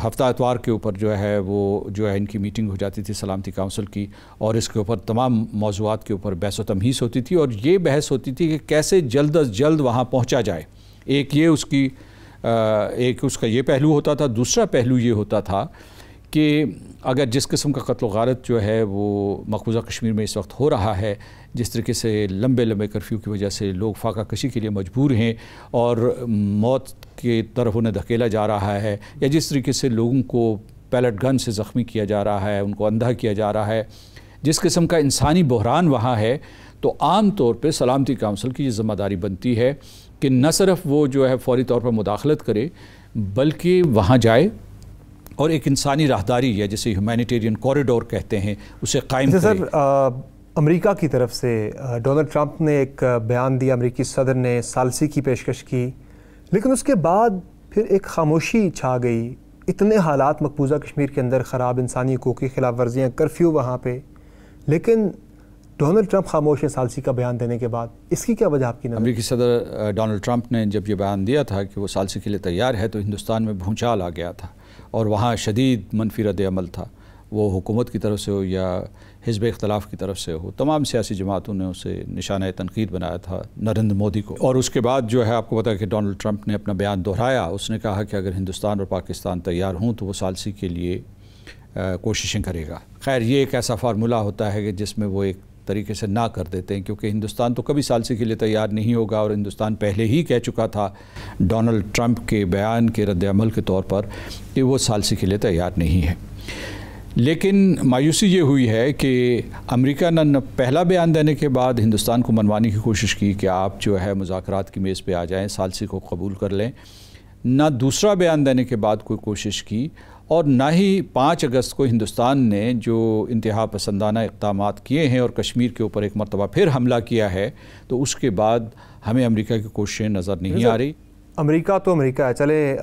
S7: ہفتہ اتوار کے اوپر جو ہے وہ جو ہے ان کی میٹنگ ہو جاتی تھی سلامتی کونسل کی، اور اس کے اوپر تمام موضوعات کے اوپر بحث و تمہیس ہوتی تھی، اور یہ بحث ہوتی تھی کہ کیسے جلد از جلد وہاں پہنچا جائے. ایک اس کا یہ پہلو ہوتا تھا. دوسرا پہلو یہ ہوتا تھا کہ اگر جس قسم کا قتل و غارت جو ہے وہ مقبوضہ کشمیر میں اس وقت ہو رہا ہے، جس طریقے سے لمبے کرفیو کی وجہ سے لوگ فاقہ کشی کے لیے مجبور ہیں اور موت کی طرف انہیں دھکیلا جا رہا ہے، یا جس طریقے سے لوگوں کو پیلٹ گن سے زخمی کیا جا رہا ہے، ان کو اندھا کیا جا رہا ہے، جس قسم کا انسانی بحران وہاں ہے، تو عام طور پہ سلامتی کونسل کی یہ ذمہ داری بنتی ہے کہ نہ صرف وہ جو ہے فوری طور پر مداخلت کرے، بلکہ وہاں جائے اور ایک انسانی راہداری یا جسے ہیومینیٹیرین کوریڈور کہتے ہیں اسے قائم کرے.
S3: سر، امریکہ کی طرف سے ڈونلڈ ٹرمپ نے ایک بیان دیا، امریکی صدر نے ثالثی کی پیشکش کی، لیکن اس کے بعد پھر ایک خاموشی چھا گئی. اتنے حالات مقبوضہ کشمیر کے اندر خراب، انسانی حقوق کی خلاف ورزیاں، کرفیو وہاں پہ، لیکن ڈونلڈ ٹرمپ خاموش ہے ثالثی کا بیان دینے کے بعد. اس کی کیا وجہ آپ کی نظر؟
S7: امریکی صدر ڈونلڈ ٹرمپ نے جب یہ بیان دیا تھا کہ وہ ثالثی کے لیے تیار ہے، تو ہندوستان میں بھونچال آ گیا تھا اور وہاں شدید منفی رد عمل تھا، وہ حکومت کی طرف سے ہو یا حزب اختلاف کی طرف سے ہو. تمام سیاسی جماعتوں نے اسے نشانہ تنقید بنایا تھا نریندر مودی کو. اور اس کے بعد جو ہے آپ کو پتا ہے کہ ڈونلڈ ٹرمپ نے اپنا بیان دہرایا. اس نے کہا کہ اگر ہندوستان اور پاکستان تیار ہوں تو وہ ثالثی کے لیے کوششیں کرے گا. خیر، یہ ایک ایسا فارمولہ ہوتا ہے کہ جس میں وہ ایک طریقے سے نہ کر دیتے ہیں، کیونکہ ہندوستان تو کبھی ثالثی کے لیے تیار نہیں ہوگا، اور ہندوستان پہلے ہی کہہ چکا تھا ڈونلڈ ٹرمپ کے بیان کے رد عمل کے طور پر کہ وہ ثالثی کے لیے تیار نہیں ہے. لیکن مایوسی یہ ہوئی ہے کہ امریکہ نے پہلا بیان دینے کے بعد ہندوستان کو منوانے کی کوشش کی کہ آپ جو ہے مذاکرات کی میز پہ آ جائیں، ثالثی کو قبول کر لیں، نہ دوسرا بیان دینے کے بعد کوئی کوشش کی، اور نہ ہی 5 اگست کو ہندوستان نے جو انتہا پسندانہ اقدامات کیے ہیں اور کشمیر کے اوپر ایک مرتبہ پھر حملہ کیا ہے، تو اس کے بعد ہمیں امریکہ کی کوششیں نظر نہیں آ رہی.
S3: امریکہ تو امریکہ ہے، چلے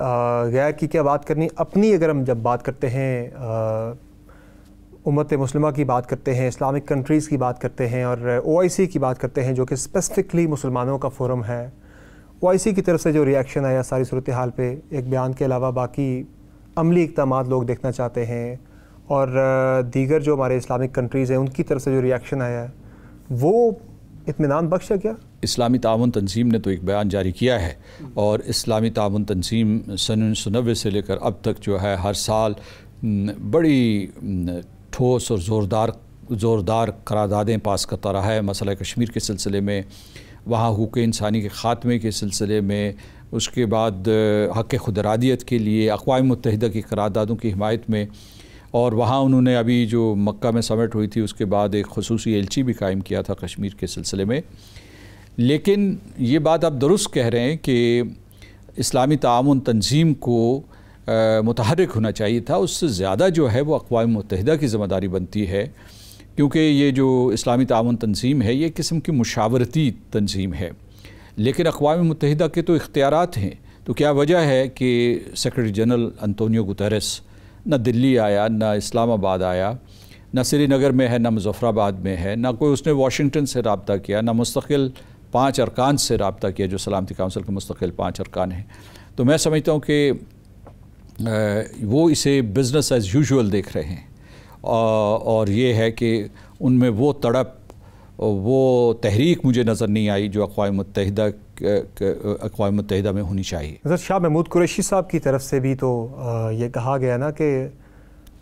S3: غیر کی کیا بات کرنی، اپنی اگر ہم جب بات کرتے ہیں، امت مسلمہ کی بات کرتے ہیں، اسلامک کنٹریز کی بات کرتے ہیں، اور OIC کی بات کرتے ہیں جو کہ اسپیسیفکلی مسلمانوں کا فورم ہے، OIC کی طرف سے جو ریاکشن آیا ساری صورتحال پہ، ایک بیان کے علاوہ باقی عملی اقدامات لوگ دیکھنا چاہتے ہیں، اور دیگر جو ہمارے اسلامک کنٹریز ہیں ان کی طرف سے جو ریاکشن آیا ہے وہ اطمینان بخش ہے کیا؟
S7: اسلامی تعاون تنظیم نے تو ایک بیان جاری کیا ہے، اور اسلامی تعاون تنظیم سن 1990 سے لے کر اب تک جو ہے ہر سال بڑی ٹھوس اور زوردار قراردادیں پاس کرتا رہا ہے مسئلہ کشمیر کے سلسلے میں، وہاں حقوق انسانی کے خاتمے کے سلسلے میں، اس کے بعد حق خود ارادیت کے لیے اقوام متحدہ کی قراردادوں کی حمایت میں، اور وہاں انہوں نے ابھی جو مکہ میں سمٹ ہوئی تھی اس کے بعد ایک خصوصی ایلچی بھی قائم کیا تھا کشمیر کے سلسلے میں. لیکن یہ بات آپ درست کہہ رہے ہیں کہ اسلامی تعاون تنظیم کو متحرک ہونا چاہیے تھا، اس سے زیادہ جو ہے وہ اقوام متحدہ کی ذمہ داری بنتی ہے، کیونکہ یہ جو اسلامی تعاون تنظیم ہے یہ ایک قسم کی مشاورتی تنظیم ہے. لیکن اقوام متحدہ کے تو اختیارات ہیں، تو کیا وجہ ہے کہ سیکرٹری جنرل انطونیو گوتریس نہ دلی آیا، نہ اسلام آباد آیا، نہ سری نگر میں ہے، نہ مظفر آباد میں ہے، نہ کوئی اس نے واشنگٹن سے رابطہ کیا، نہ مستقل
S14: 5 ارکان سے رابطہ کیا جو سلامتی کونسل کے مستقل 5 ارکان ہیں. تو میں سمجھتا ہوں کہ وہ اسے بزنس ایز یوزول دیکھ رہے ہیں اور یہ ہے کہ ان میں وہ تڑپ وہ تحریک مجھے نظر نہیں آئی جو اقوام متحدہ میں ہونی چاہیے.
S3: حضرت شاہ محمود قریشی صاحب کی طرف سے بھی تو یہ کہا گیا نا کہ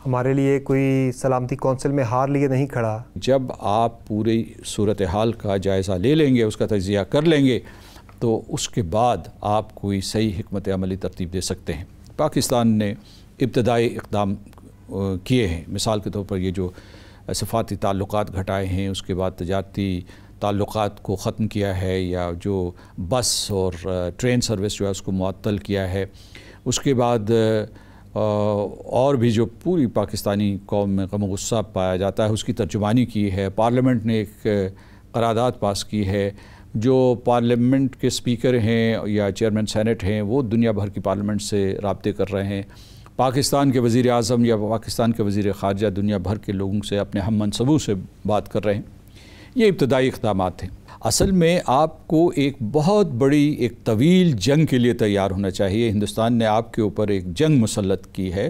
S3: ہمارے لیے کوئی سلامتی کونسل میں ہار لیے نہیں کھڑا.
S14: جب آپ پوری صورتحال کا جائزہ لے لیں گے، اس کا تجزیہ کر لیں گے، تو اس کے بعد آپ کوئی صحیح حکمت عملی ترتیب دے سکتے ہیں. پاکستان نے ابتدائی اقدام کیے ہیں، مثال کے طور پر یہ جو سفارتی تعلقات گھٹائے ہیں، اس کے بعد تجارتی تعلقات کو ختم کیا ہے، یا جو بس اور ٹرین سروس جو ہے اس کو معطل کیا ہے. اس کے بعد اور بھی جو پوری پاکستانی قوم میں غم و غصہ پایا جاتا ہے اس کی ترجمانی کی ہے. پارلیمنٹ نے ایک قرارداد پاس کی ہے. جو پارلیمنٹ کے سپیکر ہیں یا چیئرمین سینٹ ہیں وہ دنیا بھر کی پارلیمنٹ سے رابطے کر رہے ہیں. پاکستان کے وزیر اعظم یا پاکستان کے وزیر خارجہ دنیا بھر کے لوگوں سے، اپنے ہم منصبوں سے بات کر رہے ہیں. یہ ابتدائی اقدامات ہیں. اصل میں آپ کو ایک بہت بڑی ایک طویل جنگ کے لیے تیار ہونا چاہیے. ہندوستان نے آپ کے اوپر ایک جنگ مسلط کی ہے،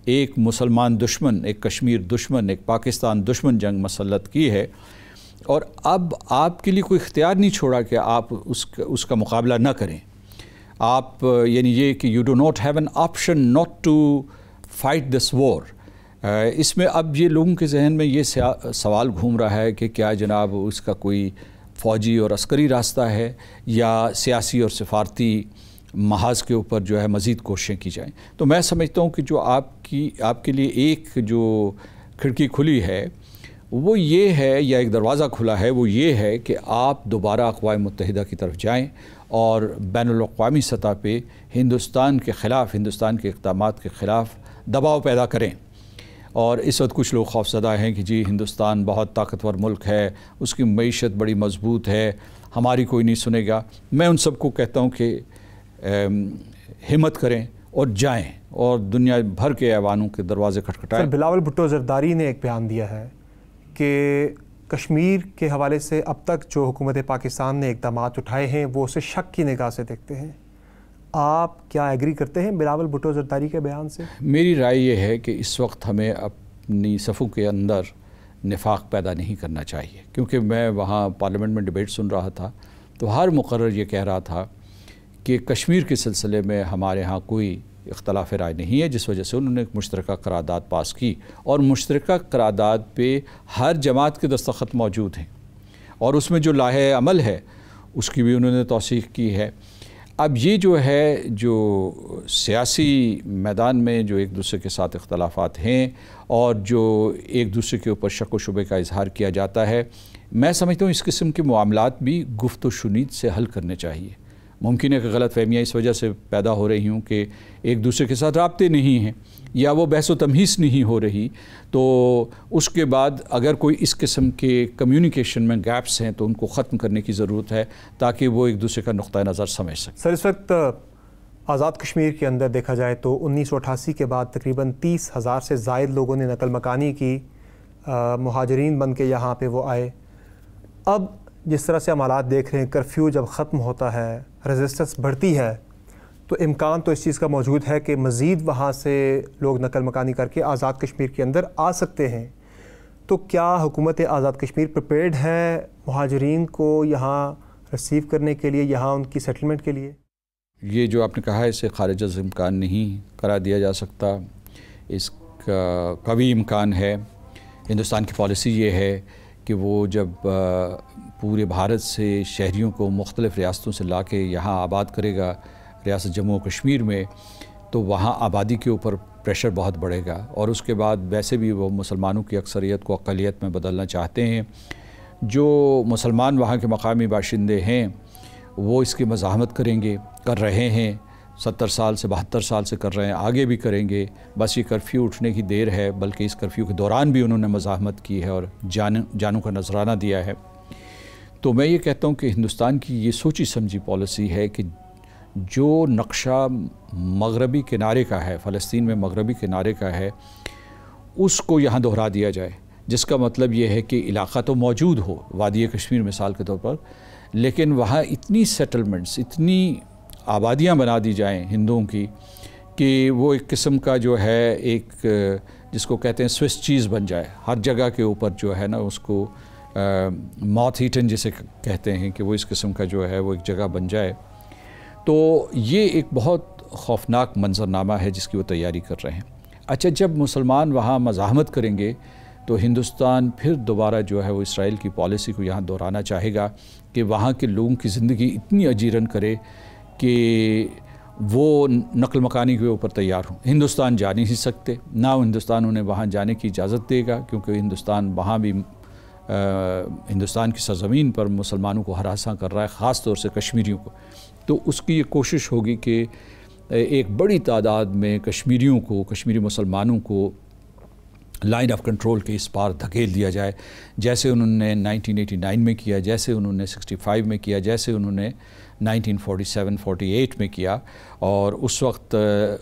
S14: ایک مسلمان دشمن، ایک کشمیر دشمن، ایک پاکستان دشمن جنگ مسلط کی ہے، اور اب آپ کے لیے کوئی اختیار نہیں چھوڑا کہ آپ اس کا مقابلہ نہ کریں. آپ یعنی یہ کہ you do not have an option not to fight this war. اس میں اب یہ لوگوں کے ذہن میں یہ سوال گھوم رہا ہے کہ کیا جناب اس کا کوئی فوجی اور عسکری راستہ ہے یا سیاسی اور سفارتی محاذ کے اوپر جو ہے مزید کوششیں کی جائیں. تو میں سمجھتا ہوں کہ جو آپ کے لیے ایک جو کھڑکی کھلی ہے وہ یہ ہے، یا ایک دروازہ کھلا ہے، وہ یہ ہے کہ آپ دوبارہ اقوام متحدہ کی طرف جائیں اور بین الاقوامی سطح پہ ہندوستان کے خلاف، ہندوستان کے اقدامات کے خلاف دباؤ پیدا کریں. اور اس وقت کچھ لوگ خوفزدہ ہیں کہ جی ہندوستان بہت طاقتور ملک ہے، اس کی معیشت بڑی مضبوط ہے، ہماری کوئی نہیں سنے گا. میں ان سب کو کہتا ہوں کہ ہمت کریں اور جائیں اور دنیا بھر کے ایوانوں کے دروازے کھٹکھٹائیں.
S3: بلاول بھٹو زرداری نے ایک بیان دیا ہے کہ کشمیر کے حوالے سے اب تک جو حکومت پاکستان نے اقدامات اٹھائے ہیں وہ اسے شک کی نگاہ سے دیکھتے ہیں. آپ کیا ایگری کرتے ہیں بلاول بھٹو زرداری کے بیان سے؟ میری
S14: رائے یہ ہے کہ اس وقت ہمیں اپنی صفوں کے اندر نفاق پیدا نہیں کرنا چاہیے، کیونکہ میں وہاں پارلیمنٹ میں ڈیبیٹ سن رہا تھا تو ہر مقرر یہ کہہ رہا تھا کہ کشمیر کے سلسلے میں ہمارے ہاں کوئی اختلاف رائے نہیں ہے، جس وجہ سے انہوں نے ایک مشترکہ قرارداد پاس کی، اور مشترکہ قرارداد پہ ہر جماعت کے دستخط موجود ہیں اور اس میں جو لائحہ عمل ہے اس کی بھی انہوں نے توثیق کی ہے. اب یہ جو ہے جو سیاسی میدان میں جو ایک دوسرے کے ساتھ اختلافات ہیں اور جو ایک دوسرے کے اوپر شک و شبے کا اظہار کیا جاتا ہے، میں سمجھتا ہوں اس قسم کے معاملات بھی گفت و شنید سے حل کرنے چاہیے. ممکن ہے کہ غلط فہمیاں اس وجہ سے پیدا ہو رہی ہوں کہ ایک دوسرے کے ساتھ رابطے نہیں ہیں یا وہ بحث و تمہیز نہیں ہو رہی، تو اس کے بعد اگر کوئی اس قسم کے کمیونیکیشن میں گیپس ہیں تو ان کو ختم کرنے کی ضرورت ہے تاکہ وہ ایک دوسرے کا نقطہ نظر سمجھ سکیں.
S3: سر اس وقت آزاد کشمیر کے اندر دیکھا جائے تو 1988 کے بعد تقریباً 30,000 سے زائد لوگوں نے نقل مکانی کی، مہاجرین بن کے یہاں پہ وہ آئے. اب جس طرح سے ہم حالات دیکھ رہے ہیں، کرفیو جب ختم ہوتا ہے، ریزسٹنس بڑھتی ہے، تو امکان تو اس چیز کا موجود ہے کہ مزید وہاں سے لوگ نقل مکانی کر کے آزاد کشمیر کے اندر آ سکتے ہیں. تو کیا حکومت آزاد کشمیر پریپیئرڈ ہے مہاجرین کو یہاں ریسیو کرنے کے لیے، یہاں ان کی سیٹلمنٹ کے لیے؟
S14: یہ جو آپ نے کہا ہے اسے خارج از امکان نہیں قرار دیا جا سکتا. اس کا قوی امکان ہے. ہندوستان کی پالیسی یہ ہے کہ وہ جب پورے بھارت سے شہریوں کو مختلف ریاستوں سے لا کے یہاں آباد کرے گا ریاست جموں و کشمیر میں، تو وہاں آبادی کے اوپر پریشر بہت بڑھے گا، اور اس کے بعد ویسے بھی وہ مسلمانوں کی اکثریت کو اقلیت میں بدلنا چاہتے ہیں. جو مسلمان وہاں کے مقامی باشندے ہیں وہ اس کی مزاحمت کریں گے، کر رہے ہیں، 70 سال سے 72 سال سے کر رہے ہیں، آگے بھی کریں گے. بس یہ کرفیو اٹھنے کی دیر ہے، بلکہ اس کرفیو کے دوران بھی انہوں نے مزاحمت کی ہے اور جانوں کا نذرانہ دیا ہے. تو میں یہ کہتا ہوں کہ ہندوستان کی یہ سوچی سمجھی پالیسی ہے کہ جو نقشہ مغربی کنارے کا ہے، فلسطین میں مغربی کنارے کا ہے، اس کو یہاں دہرا دیا جائے، جس کا مطلب یہ ہے کہ علاقہ تو موجود ہو، وادی کشمیر مثال کے طور پر، لیکن وہاں اتنی سیٹلمنٹس، اتنی آبادیاں بنا دی جائیں ہندوؤں کی کہ وہ ایک قسم کا جو ہے ایک جس کو کہتے ہیں سوئس چیز بن جائے، ہر جگہ کے اوپر جو ہے نا اس کو ماؤتھ ایٹن جسے کہتے ہیں کہ وہ اس قسم کا جو ہے وہ ایک جگہ بن جائے. تو یہ ایک بہت خوفناک منظرنامہ ہے جس کی وہ تیاری کر رہے ہیں. اچھا، جب مسلمان وہاں مزاحمت کریں گے تو ہندوستان پھر دوبارہ جو ہے وہ اسرائیل کی پالیسی کو یہاں دہرانا چاہے گا کہ وہاں کے لوگوں کی زندگی اتنی اجیرن کرے کہ وہ نقل مکانی کے اوپر تیار ہوں. ہندوستان جا نہیں سکتے، نہ ہندوستان انہیں وہاں جانے کی اجازت دے گا، کیونکہ ہندوستان وہاں بھی ہندوستان کی سرزمین پر مسلمانوں کو ہراساں کر رہا ہے، خاص طور سے کشمیریوں کو. تو اس کی یہ کوشش ہوگی کہ ایک بڑی تعداد میں کشمیریوں کو، کشمیری مسلمانوں کو لائن آف کنٹرول کے اس پار دھکیل دیا جائے، جیسے انہوں نے 1989 میں کیا، جیسے انہوں نے 65 میں کیا، جیسے انہوں نے 1947-48 میں کیا. اور اس وقت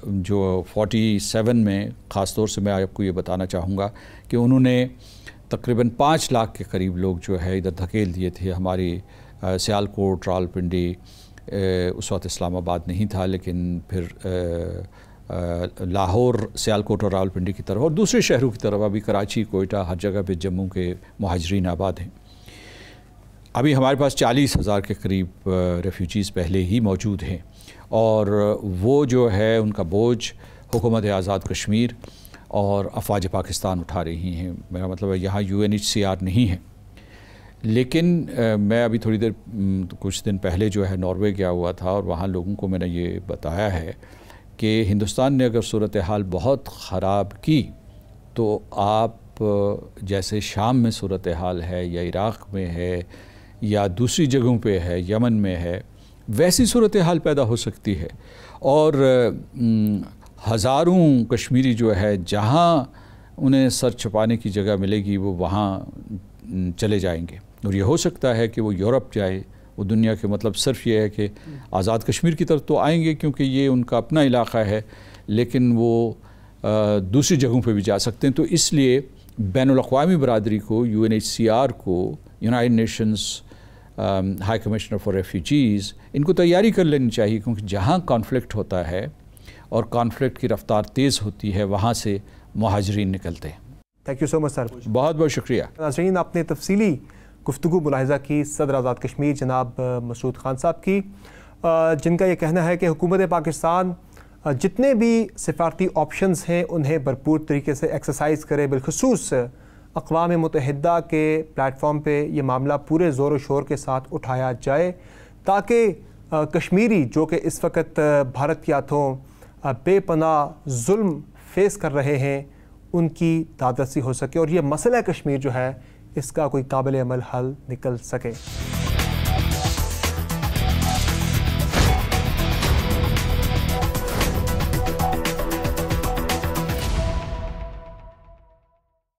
S14: جو 47 میں خاص طور سے میں آپ کو یہ بتانا چاہوں گا کہ انہوں نے تقریباً 5 لاکھ کے قریب لوگ جو ہے ادھر دھکیل دیے تھے. ہماری سیالکوٹ، راولپنڈی، اس وقت اسلام آباد نہیں تھا، لیکن پھر لاہور، سیالکوٹ اور راولپنڈی کی طرف، اور دوسرے شہروں کی طرف، ابھی کراچی، کوئٹہ، ہر جگہ پہ جموں کے مہاجرین آباد ہیں. ابھی ہمارے پاس 40,000 کے قریب ریفیوجیز پہلے ہی موجود ہیں، اور وہ جو ہے ان کا بوجھ حکومت آزاد کشمیر اور افواج پاکستان اٹھا رہی ہیں. میرا مطلب ہے یہاں UNHCR نہیں ہے. لیکن میں ابھی تھوڑی دیر کچھ دن پہلے جو ہے ناروے گیا ہوا تھا، اور وہاں لوگوں کو میں نے یہ بتایا ہے کہ ہندوستان نے اگر صورتحال بہت خراب کی تو آپ جیسے شام میں صورتحال ہے یا عراق میں ہے یا دوسری جگہوں پہ ہے، یمن میں ہے، ویسی صورتحال پیدا ہو سکتی ہے. اور ہزاروں کشمیری جو ہے جہاں انہیں سر چھپانے کی جگہ ملے گی وہ وہاں چلے جائیں گے. اور یہ ہو سکتا ہے کہ وہ یورپ جائے، وہ دنیا کے مطلب صرف یہ ہے کہ آزاد کشمیر کی طرف تو آئیں گے کیونکہ یہ ان کا اپنا علاقہ ہے، لیکن وہ دوسری جگہوں پہ بھی جا سکتے ہیں. تو اس لیے بین الاقوامی برادری کو، UNHCR کو، United Nations High Commissioner for Refugees, ان کو تیاری کر لینی چاہیے، کیونکہ جہاں کانفلکٹ ہوتا ہے اور کانفلکٹ کی رفتار تیز ہوتی ہے وہاں سے مہاجرین نکلتے ہیں.
S3: تھینک یو سو مچ سر.
S14: بہت بہت شکریہ.
S3: ناظرین، آپ نے تفصیلی گفتگو ملاحظہ کی صدر آزاد کشمیر جناب مسعود خان صاحب کی، جن کا یہ کہنا ہے کہ حکومت پاکستان جتنے بھی سفارتی آپشنز ہیں انہیں بھرپور طریقے سے ایکسرسائز کرے. بالخصوص اقوام متحدہ کے پلیٹ فارم پہ یہ معاملہ پورے زور و شور کے ساتھ اٹھایا جائے تاکہ کشمیری جو کہ اس وقت بھارت کے ہاتھوں بے پناہ ظلم فیس کر رہے ہیں ان کی دادرسی ہو سکے اور یہ مسئلہ کشمیر جو ہے اس کا کوئی قابل عمل حل نکل سکے.